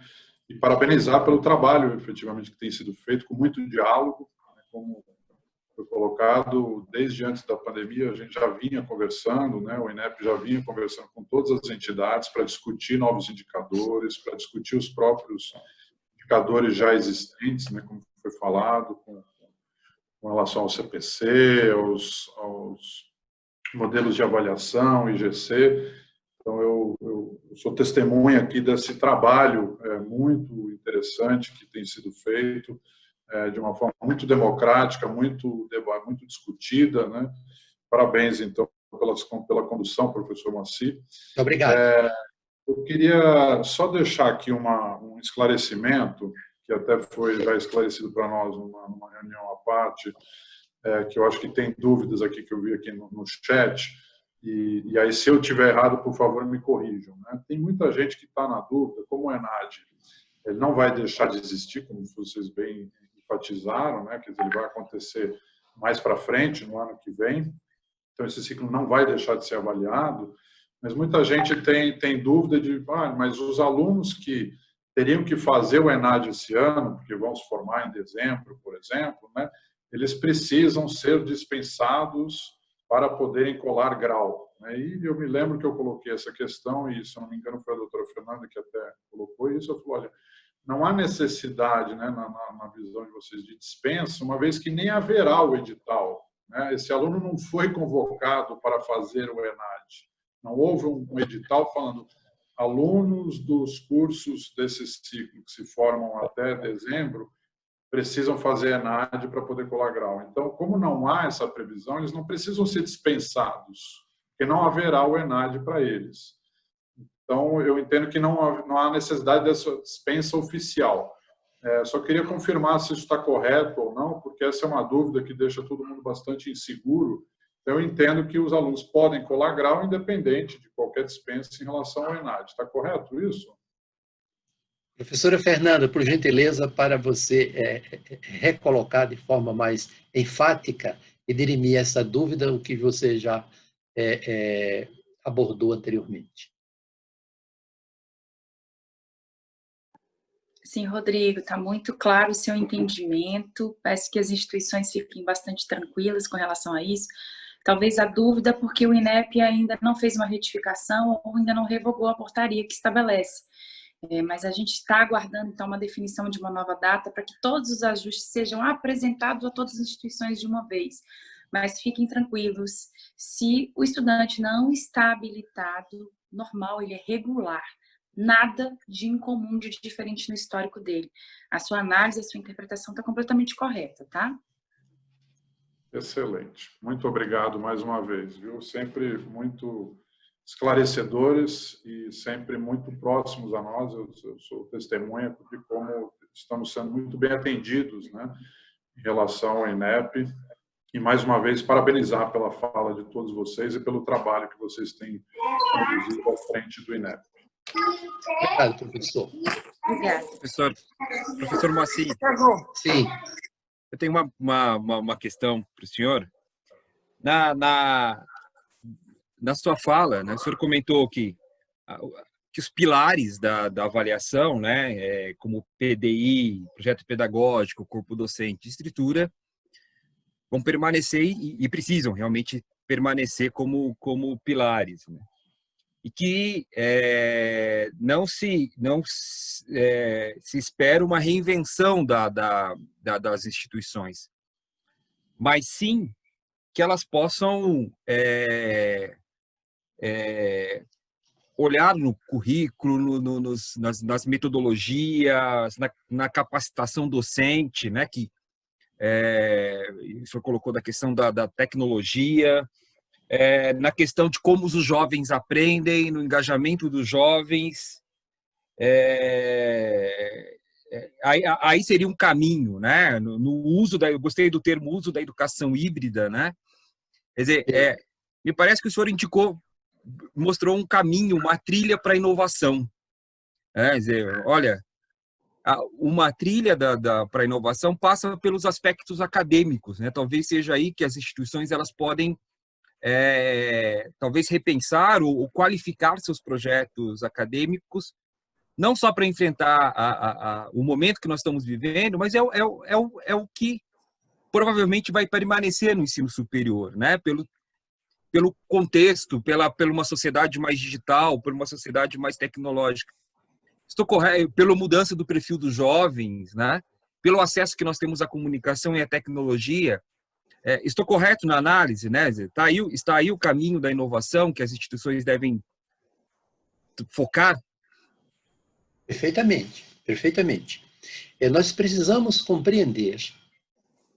E parabenizar pelo trabalho, efetivamente, que tem sido feito com muito diálogo, né? Como foi colocado, desde antes da pandemia, a gente já vinha conversando, né? O INEP já vinha conversando com todas as entidades para discutir novos indicadores, para discutir os próprios indicadores já existentes, né? Como foi falado, com relação ao CPC, aos modelos de avaliação, IGC. Então, eu sou testemunha aqui desse trabalho muito interessante que tem sido feito de uma forma muito democrática, muito discutida, né? Parabéns, então, pela condução, professor Moacir. Muito obrigado. Eu queria só deixar aqui um esclarecimento, que até foi já esclarecido para nós numa reunião à parte, que eu acho que tem dúvidas aqui, que eu vi aqui no chat, e aí, se eu estiver errado, por favor, me corrijam, né? Tem muita gente que está na dúvida, como o ENAD, ele não vai deixar de existir, como vocês bem enfatizaram, né? Quer dizer, ele vai acontecer mais para frente, no ano que vem, então esse ciclo não vai deixar de ser avaliado, mas muita gente tem dúvida de, mas os alunos que teriam que fazer o ENAD esse ano, porque vão se formar em dezembro, por exemplo, né? Eles precisam ser dispensados para poderem colar grau. E eu me lembro que eu coloquei essa questão, e se não me engano foi a doutora Fernanda que até colocou isso, eu falei, olha, não há necessidade, né, na visão de vocês, de dispensa, uma vez que nem haverá o edital, né? Esse aluno não foi convocado para fazer o ENAD. Não houve um edital falando alunos dos cursos desse ciclo que se formam até dezembro precisam fazer ENAD para poder colar grau. Então, como não há essa previsão, eles não precisam ser dispensados, porque não haverá o ENAD para eles. Então, eu entendo que não há necessidade dessa dispensa oficial. Só queria confirmar se isso está correto ou não, porque essa é uma dúvida que deixa todo mundo bastante inseguro. Então, eu entendo que os alunos podem colar grau independente de qualquer dispensa em relação ao ENAD. Está correto isso? Professora Fernanda, por gentileza, para você recolocar de forma mais enfática e dirimir essa dúvida, o que você já abordou anteriormente. Sim, Rodrigo, está muito claro o seu entendimento. Peço que as instituições fiquem bastante tranquilas com relação a isso. Talvez a dúvida porque o INEP ainda não fez uma retificação ou ainda não revogou a portaria que estabelece. Mas a gente está aguardando, então, uma definição de uma nova data para que todos os ajustes sejam apresentados a todas as instituições de uma vez. Mas fiquem tranquilos, se o estudante não está habilitado, normal, ele é regular nada de incomum, de diferente no histórico dele. A sua análise, a sua interpretação está completamente correta, tá? Excelente. Muito obrigado mais uma vez, viu? Sempre muito esclarecedores e sempre muito próximos a nós. Eu sou testemunha de como estamos sendo muito bem atendidos, né, em relação ao INEP. E, mais uma vez, parabenizar pela fala de todos vocês e pelo trabalho que vocês têm produzido à frente do INEP. Obrigado, professor. Obrigada. Professor Moacir. Sim. Eu tenho uma questão para o senhor. Na sua fala, né, o senhor comentou que os pilares da avaliação, né, como PDI, projeto pedagógico, corpo docente, estrutura, vão permanecer e precisam realmente permanecer como pilares, né? E que não se espera uma reinvenção das instituições, mas sim que elas possam olhar no currículo, nas metodologias, na capacitação docente, né, que o senhor colocou da questão da tecnologia, na questão de como os jovens aprendem, no engajamento dos jovens. Aí seria um caminho, né? No uso eu gostei do termo uso da educação híbrida, né? Quer dizer, me parece que o senhor mostrou um caminho, uma trilha para a inovação. Quer dizer, olha, uma trilha para a inovação passa pelos aspectos acadêmicos, né? Talvez seja aí que as instituições elas podem talvez repensar ou qualificar seus projetos acadêmicos, não só para enfrentar o momento que nós estamos vivendo, mas é o que provavelmente vai permanecer no ensino superior, né? Pelo contexto, pela uma sociedade mais digital, por uma sociedade mais tecnológica. Estou correto, pela mudança do perfil dos jovens, né? Pelo acesso que nós temos à comunicação e à tecnologia. Estou correto na análise, né? Está aí o caminho da inovação que as instituições devem focar? Perfeitamente, perfeitamente. Nós precisamos compreender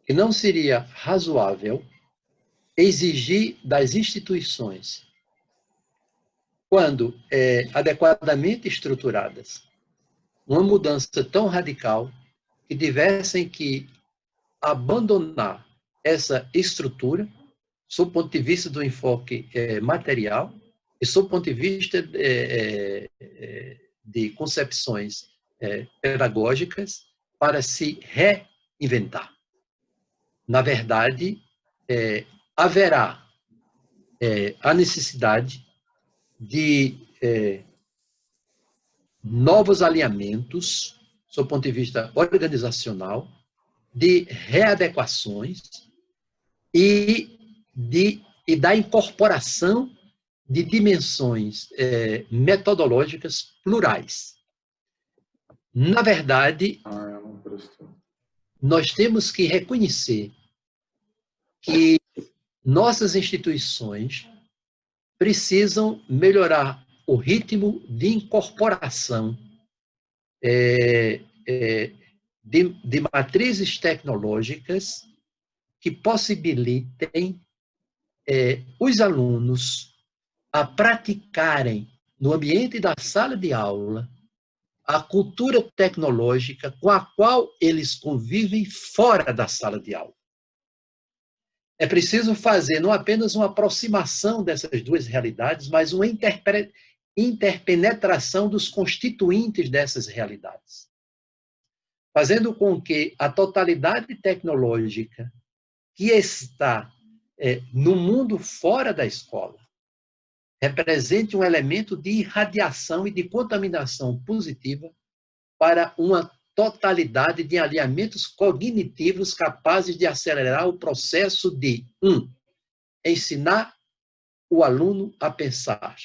que não seria razoável exigir das instituições, quando adequadamente estruturadas, uma mudança tão radical que tivessem que abandonar essa estrutura, sob o ponto de vista do enfoque material e sob o ponto de vista de concepções pedagógicas, para se reinventar. Na verdade, haverá a necessidade de novos alinhamentos, sob o ponto de vista organizacional, de readequações e da incorporação de dimensões metodológicas plurais. Na verdade, nós temos que reconhecer que nossas instituições precisam melhorar o ritmo de incorporação de matrizes tecnológicas que possibilitem os alunos a praticarem no ambiente da sala de aula a cultura tecnológica com a qual eles convivem fora da sala de aula. É preciso fazer não apenas uma aproximação dessas duas realidades, mas uma interpenetração dos constituintes dessas realidades, fazendo com que a totalidade tecnológica que está no mundo fora da escola represente um elemento de irradiação e de contaminação positiva para uma totalidade de alinhamentos cognitivos capazes de acelerar o processo de, ensinar o aluno a pensar.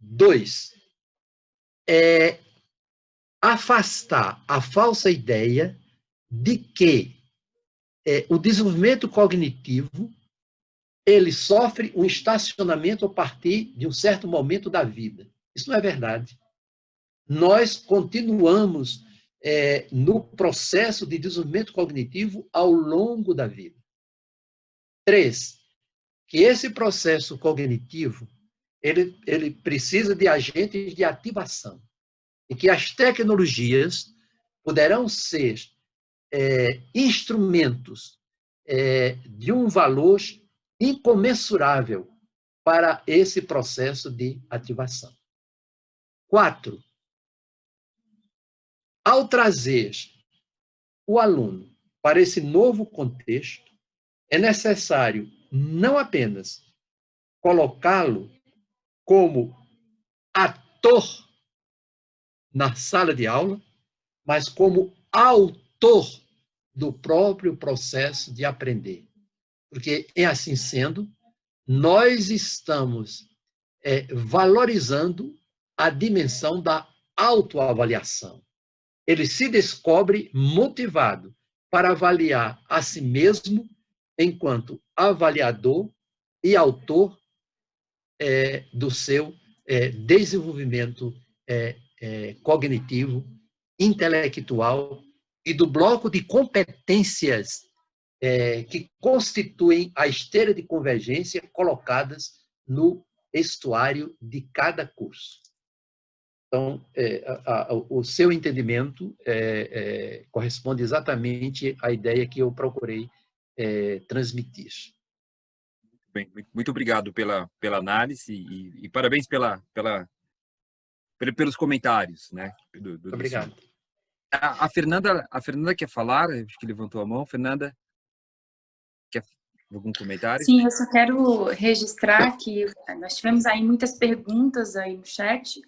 2, afastar a falsa ideia de que o desenvolvimento cognitivo ele sofre um estacionamento a partir de um certo momento da vida. Isso não é verdade. nós continuamos no processo de desenvolvimento cognitivo ao longo da vida. 3, que esse processo cognitivo ele precisa de agentes de ativação e que as tecnologias poderão ser instrumentos de um valor incomensurável para esse processo de ativação. 4, ao trazer o aluno para esse novo contexto, é necessário não apenas colocá-lo como ator na sala de aula, mas como autor do próprio processo de aprender. Porque, assim sendo, nós estamos valorizando a dimensão da autoavaliação. Ele se descobre motivado para avaliar a si mesmo enquanto avaliador e autor do seu desenvolvimento cognitivo, intelectual e do bloco de competências que constituem a esteira de convergência colocadas no estuário de cada curso. Então, o seu entendimento corresponde exatamente à ideia que eu procurei transmitir. Bem, muito obrigado pela análise e parabéns pelos comentários, né? Obrigado. A Fernanda quer falar? Acho que levantou a mão. Fernanda, quer algum comentário? Sim, eu só quero registrar que nós tivemos aí muitas perguntas aí no chat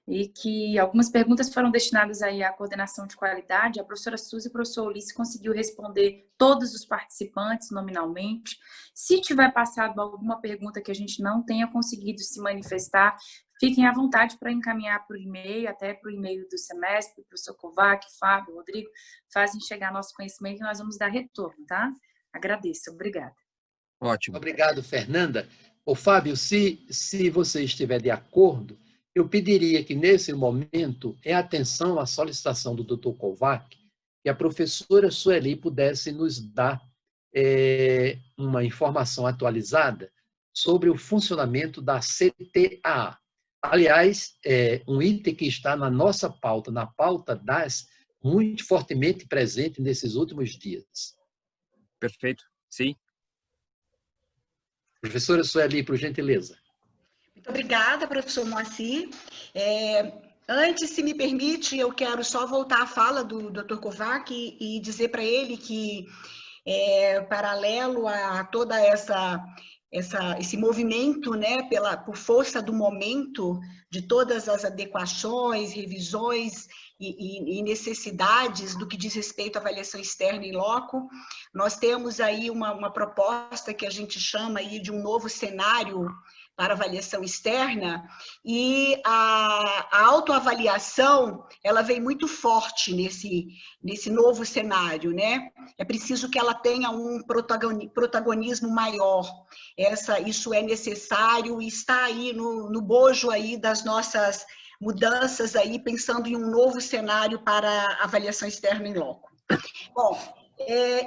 e que algumas perguntas foram destinadas aí à coordenação de qualidade. A professora Suzy e o professor Ulisses conseguiu responder todos os participantes nominalmente. Se tiver passado alguma pergunta que a gente não tenha conseguido se manifestar, fiquem à vontade para encaminhar para o e-mail, até para o e-mail do semestre, o professor Kovac, Fábio, Rodrigo, fazem chegar nosso conhecimento e nós vamos dar retorno, tá? Agradeço, obrigada. Ótimo. Obrigado, Fernanda. Ô, Fábio, se você estiver de acordo, eu pediria que, nesse momento, em atenção à solicitação do Dr. Kovac, que a professora Sueli pudesse nos dar uma informação atualizada sobre o funcionamento da CTAA. Aliás, um item que está na nossa pauta, na pauta DAS, muito fortemente presente nesses últimos dias. Perfeito, sim. Professora Sueli, por gentileza. Muito obrigada, professor Moacir. Antes, se me permite, eu quero só voltar à fala do Dr. Kovac e dizer para ele que, paralelo a toda esse movimento, né, por força do momento, de todas as adequações, revisões e necessidades do que diz respeito à avaliação externa em loco, nós temos aí uma proposta que a gente chama aí de um novo cenário para avaliação externa, e a autoavaliação, ela vem muito forte nesse novo cenário, né? É preciso que ela tenha um protagonismo maior. Isso é necessário e está aí no bojo aí das nossas mudanças aí, pensando em um novo cenário para a avaliação externa em loco. Bom,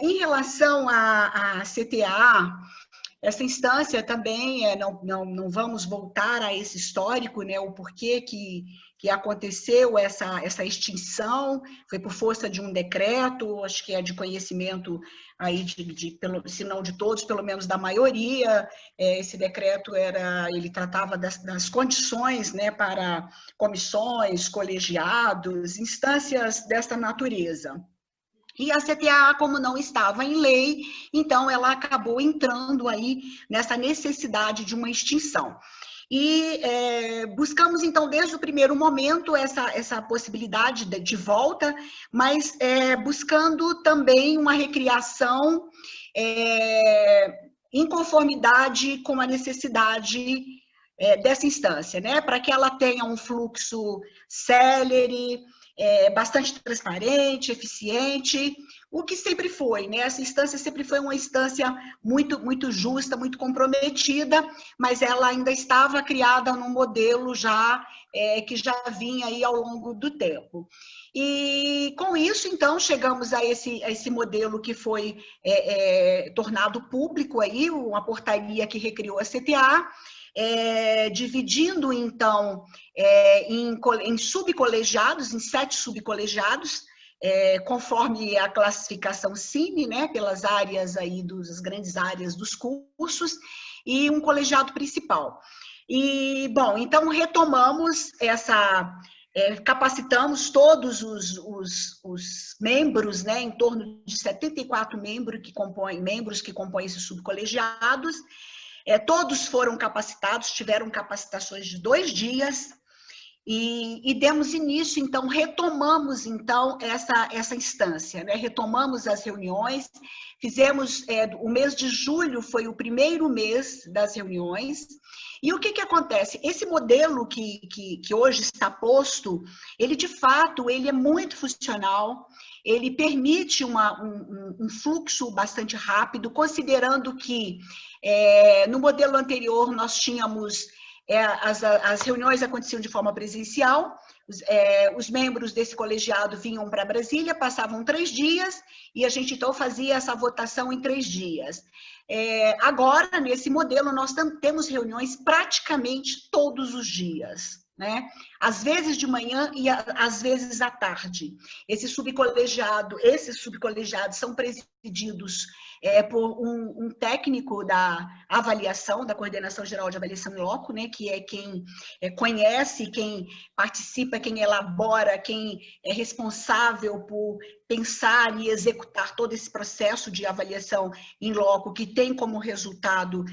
em relação à CTAA, essa instância também, não vamos voltar a esse histórico, né, o porquê que aconteceu essa extinção, foi por força de um decreto, acho que é de conhecimento aí se não de todos, pelo menos da maioria. Esse decreto ele tratava das condições, né, para comissões, colegiados, instâncias desta natureza. E a CTAA, como não estava em lei, então ela acabou entrando aí nessa necessidade de uma extinção. E buscamos, então, desde o primeiro momento, essa possibilidade de volta, mas buscando também uma recriação em conformidade com a necessidade dessa instância, né? Para que ela tenha um fluxo célere, bastante transparente, eficiente, o que sempre foi, né? Essa instância sempre foi uma instância muito justa, muito comprometida, mas ela ainda estava criada num modelo que já vinha aí ao longo do tempo. E com isso, então, chegamos a esse modelo que foi tornado público aí, uma portaria que recriou a CTA, dividindo, então, em subcolegiados, em 7 subcolegiados, conforme a classificação CIMI, né, pelas áreas aí, as grandes áreas dos cursos, e um colegiado principal. E, bom, então retomamos capacitamos todos os membros, né, em torno de 74 membros que compõem esses subcolegiados. Todos foram capacitados, tiveram capacitações de 2 dias, e demos início, então, retomamos, então, essa instância, né? Retomamos as reuniões, fizemos, o mês de julho foi o primeiro mês das reuniões, e o que acontece? Esse modelo que hoje está posto, ele, de fato, ele é muito funcional, ele permite um fluxo bastante rápido, considerando que, no modelo anterior, nós tínhamos... As reuniões aconteciam de forma presencial, os membros desse colegiado vinham para Brasília, passavam 3 dias, e a gente, então, fazia essa votação em 3 dias. Agora, nesse modelo, nós temos reuniões praticamente todos os dias, né? Às vezes de manhã e às vezes à tarde. Esses subcolegiados são presididos por um técnico da avaliação, da Coordenação Geral de Avaliação em Loco, né, que é quem conhece, quem participa, quem elabora, quem é responsável por pensar e executar todo esse processo de avaliação em loco, que tem como resultado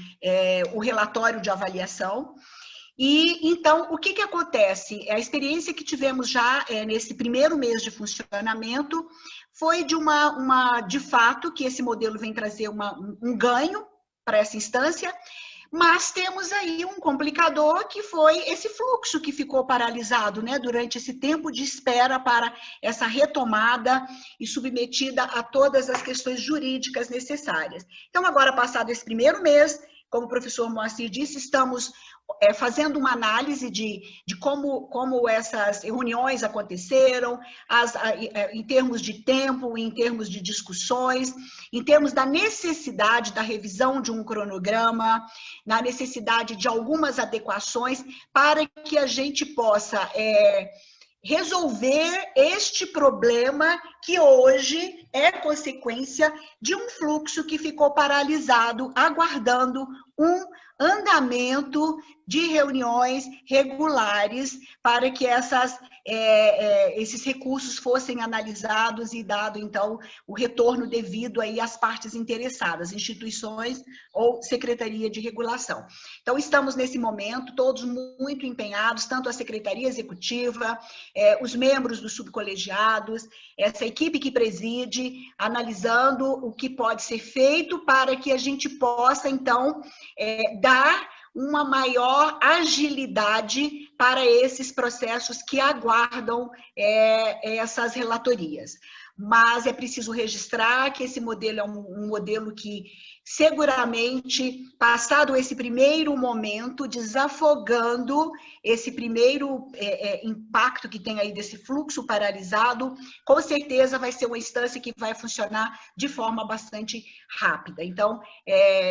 o relatório de avaliação. E, então, o que acontece? A experiência que tivemos já nesse primeiro mês de funcionamento foi de fato, que esse modelo vem trazer um ganho para essa instância, mas temos aí um complicador, que foi esse fluxo que ficou paralisado, né, durante esse tempo de espera para essa retomada e submetida a todas as questões jurídicas necessárias. Então, agora, passado esse primeiro mês, como o professor Moacir disse, estamos fazendo uma análise de como essas reuniões aconteceram, em termos de tempo, em termos de discussões, em termos da necessidade da revisão de um cronograma, na necessidade de algumas adequações, para que a gente possa resolver este problema que hoje é consequência de um fluxo que ficou paralisado, aguardando um andamento de reuniões regulares para que esses recursos fossem analisados e dado, então, o retorno devido aí às partes interessadas, instituições ou Secretaria de Regulação. Então, estamos nesse momento todos muito empenhados, tanto a Secretaria Executiva, os membros dos subcolegiados, essa equipe que preside, analisando o que pode ser feito para que a gente possa, então, dar uma maior agilidade para esses processos que aguardam essas relatorias. Mas é preciso registrar que esse modelo é um modelo que, seguramente, passado esse primeiro momento, desafogando esse primeiro impacto que tem aí desse fluxo paralisado, com certeza vai ser uma instância que vai funcionar de forma bastante rápida. Então,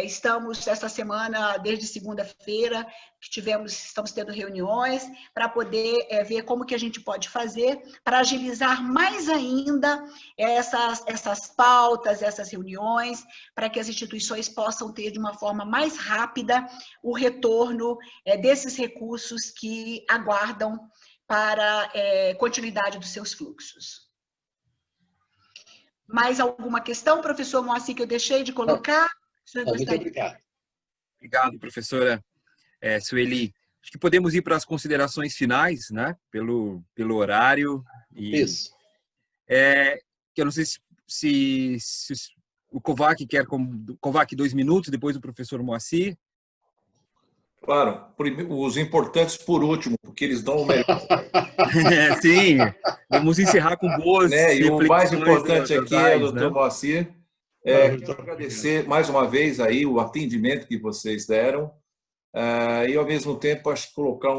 estamos essa semana, desde segunda-feira, que estamos tendo reuniões para poder ver como que a gente pode fazer para agilizar mais ainda essas pautas, essas reuniões, para que as instituições possam ter de uma forma mais rápida o retorno desses recursos que aguardam para continuidade dos seus fluxos. Mais alguma questão, professor Moacir, que eu deixei de colocar? Muito obrigado. Obrigado, professora Sueli. Acho que podemos ir para as considerações finais, né? Pelo horário. Isso. Que eu não sei se o Kovac quer... Kovac, 2 minutos, depois o professor Moacir. Claro, os importantes por último, porque eles dão o melhor. Sim, vamos encerrar com boas né? E o mais importante aqui é o Dr. né? Moacir. Quero agradecer mais uma vez aí o atendimento que vocês deram. E, ao mesmo tempo, acho que colocar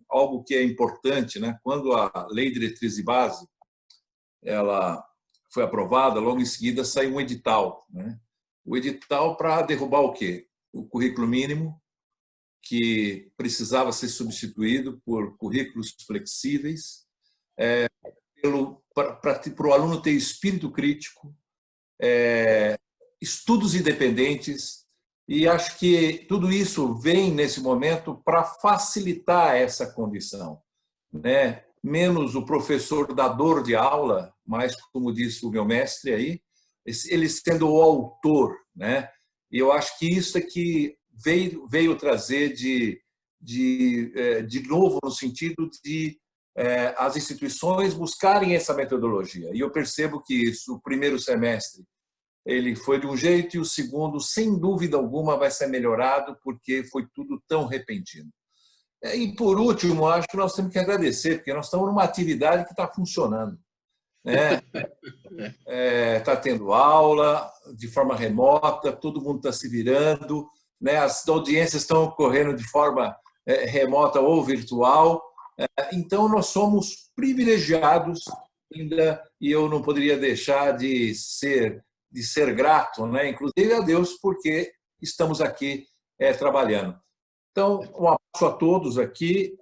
algo que é importante, né? Quando a Lei de Diretriz e Base ela foi aprovada, logo em seguida saiu um edital, né? O edital para derrubar o quê? O currículo mínimo, que precisava ser substituído por currículos flexíveis, para o aluno ter espírito crítico, estudos independentes, e acho que tudo isso vem nesse momento para facilitar essa condição, né? Menos o professor dador de aula, mas, como disse o meu mestre aí, ele sendo o autor, né? E eu acho que isso é que veio trazer de novo no sentido de as instituições buscarem essa metodologia. E eu percebo que isso, o primeiro semestre, ele foi de um jeito e o segundo, sem dúvida alguma, vai ser melhorado porque foi tudo tão repentino. E, por último, acho que nós temos que agradecer, porque nós estamos numa atividade que está funcionando. Né? Está tendo aula de forma remota, todo mundo está se virando, né? As audiências estão ocorrendo de forma remota ou virtual. Então, nós somos privilegiados ainda, e eu não poderia deixar de ser grato, né? Inclusive a Deus, porque estamos aqui trabalhando. Então, um abraço a todos aqui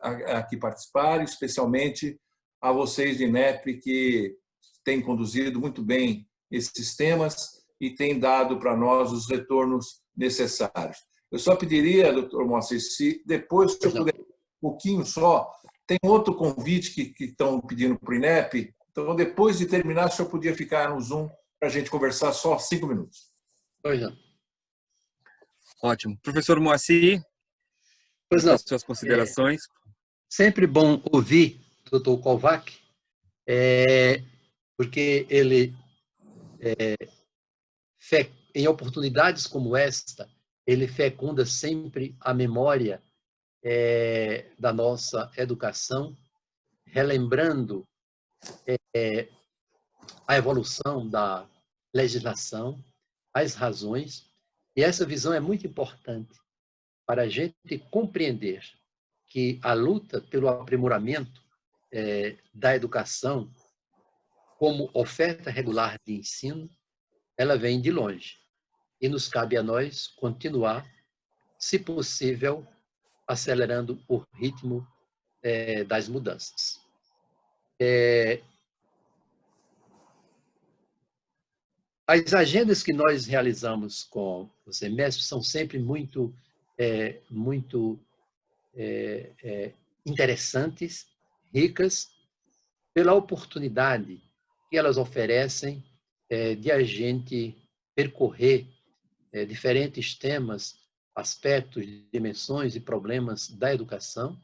que participaram, especialmente a vocês de INEP, que têm conduzido muito bem esses temas e têm dado para nós os retornos necessários. Eu só pediria, doutor Moacir, se depois, se eu puder um pouquinho só, tem outro convite que estão pedindo para o INEP, então, depois de terminar, o senhor podia ficar no Zoom para a gente conversar só 5 minutos. Pois não. Ótimo. Professor Moacir, pois não. Suas considerações. Sempre bom ouvir o Dr. Kovac, porque ele, em oportunidades como esta, ele fecunda sempre a memória da nossa educação, relembrando a evolução da legislação, as razões, e essa visão é muito importante para a gente compreender que a luta pelo aprimoramento da educação como oferta regular de ensino, ela vem de longe. E nos cabe a nós continuar, se possível, acelerando o ritmo das mudanças. As agendas que nós realizamos com o semestre são sempre muito interessantes, ricas, pela oportunidade que elas oferecem de a gente percorrer diferentes temas, aspectos, dimensões e problemas da educação,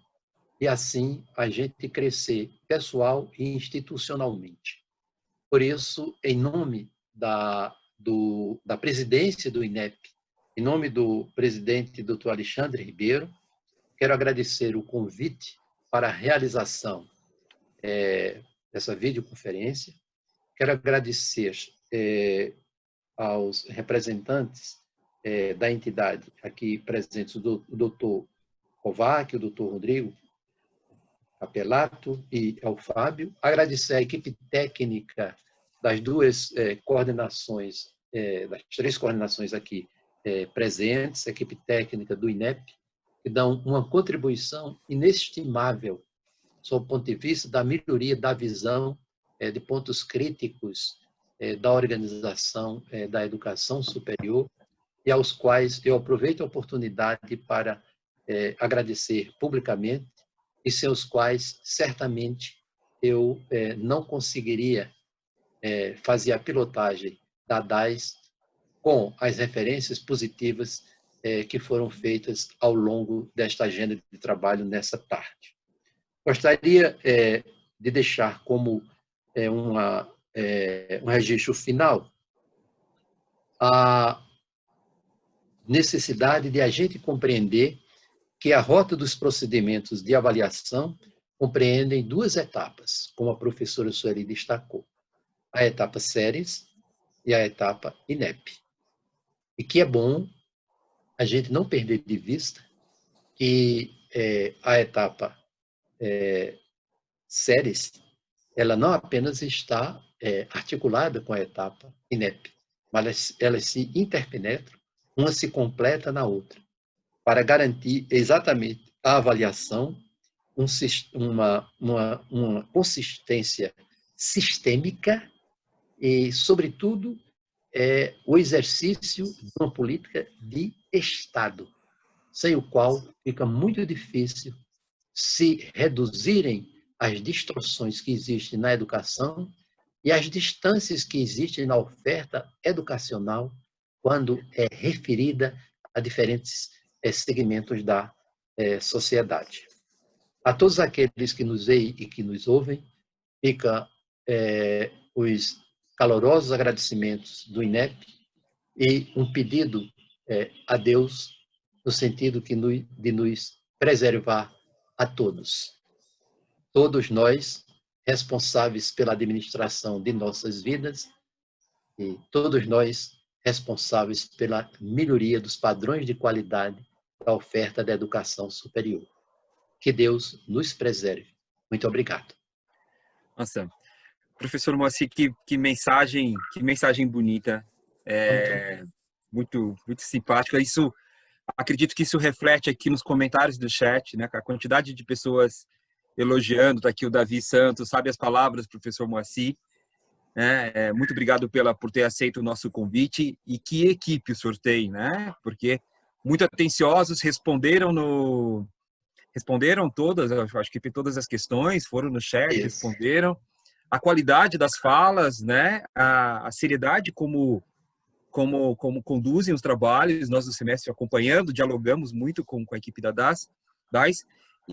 e assim a gente crescer pessoal e institucionalmente. Por isso, em nome da presidência do INEP, em nome do presidente Dr. Alexandre Ribeiro, quero agradecer o convite para a realização dessa videoconferência. Quero agradecer aos representantes da entidade aqui presentes, o Dr. Kovac, o Dr. Rodrigo Capelato e ao Fábio. Agradecer à equipe técnica das duas coordenações, das 3 coordenações aqui presentes, a equipe técnica do INEP, que dão uma contribuição inestimável sob o ponto de vista da melhoria da visão de pontos críticos da organização da educação superior, e aos quais eu aproveito a oportunidade para agradecer publicamente, e sem os quais, certamente, eu não conseguiria fazer a pilotagem da DAIS com as referências positivas que foram feitas ao longo desta agenda de trabalho nessa tarde. Gostaria de deixar como um registro final a necessidade de a gente compreender que a rota dos procedimentos de avaliação compreendem duas etapas, como a professora Sueli destacou, a etapa séries e a etapa INEP. E que é bom a gente não perder de vista que a etapa séries, ela não apenas está articulada com a etapa INEP, mas elas se interpenetram, uma se completa na outra, para garantir exatamente a avaliação, uma consistência sistêmica e, sobretudo, o exercício de uma política de Estado, sem o qual fica muito difícil se reduzirem as distorções que existem na educação e as distâncias que existem na oferta educacional quando é referida a diferentes segmentos da sociedade. A todos aqueles que nos veem e que nos ouvem, fica os calorosos agradecimentos do INEP e um pedido a Deus no sentido de nos preservar a todos. Todos nós responsáveis pela administração de nossas vidas e todos nós responsáveis pela melhoria dos padrões de qualidade da oferta da educação superior. Que Deus nos preserve. Muito obrigado. Nossa, professor Moacir, que mensagem bonita, muito simpática. Isso, acredito que isso reflete aqui nos comentários do chat, né? A quantidade de pessoas elogiando, tá aqui o Davi Santos, sabe as palavras, professor Moacir. Muito obrigado por ter aceito o nosso convite. E que equipe o senhor tem, né? Porque muito atenciosos responderam todas, acho que todas as questões, foram no chat, responderam. A qualidade das falas, né? A seriedade como conduzem os trabalhos, nós do semestre acompanhando, dialogamos muito com a equipe da DAS,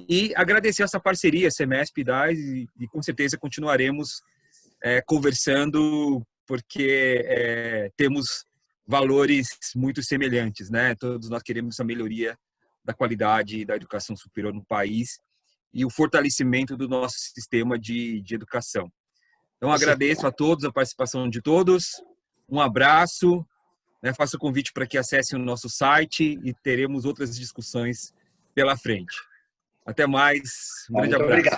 e agradecer essa parceria, Semesp e DAS, e com certeza continuaremos conversando, porque temos valores muito semelhantes, né? Todos nós queremos a melhoria da qualidade da educação superior no país e o fortalecimento do nosso sistema de educação. Então, agradeço a todos, a participação de todos, um abraço, né? Faço o convite para que acessem o nosso site e teremos outras discussões pela frente. Até mais, um grande abraço. Obrigado.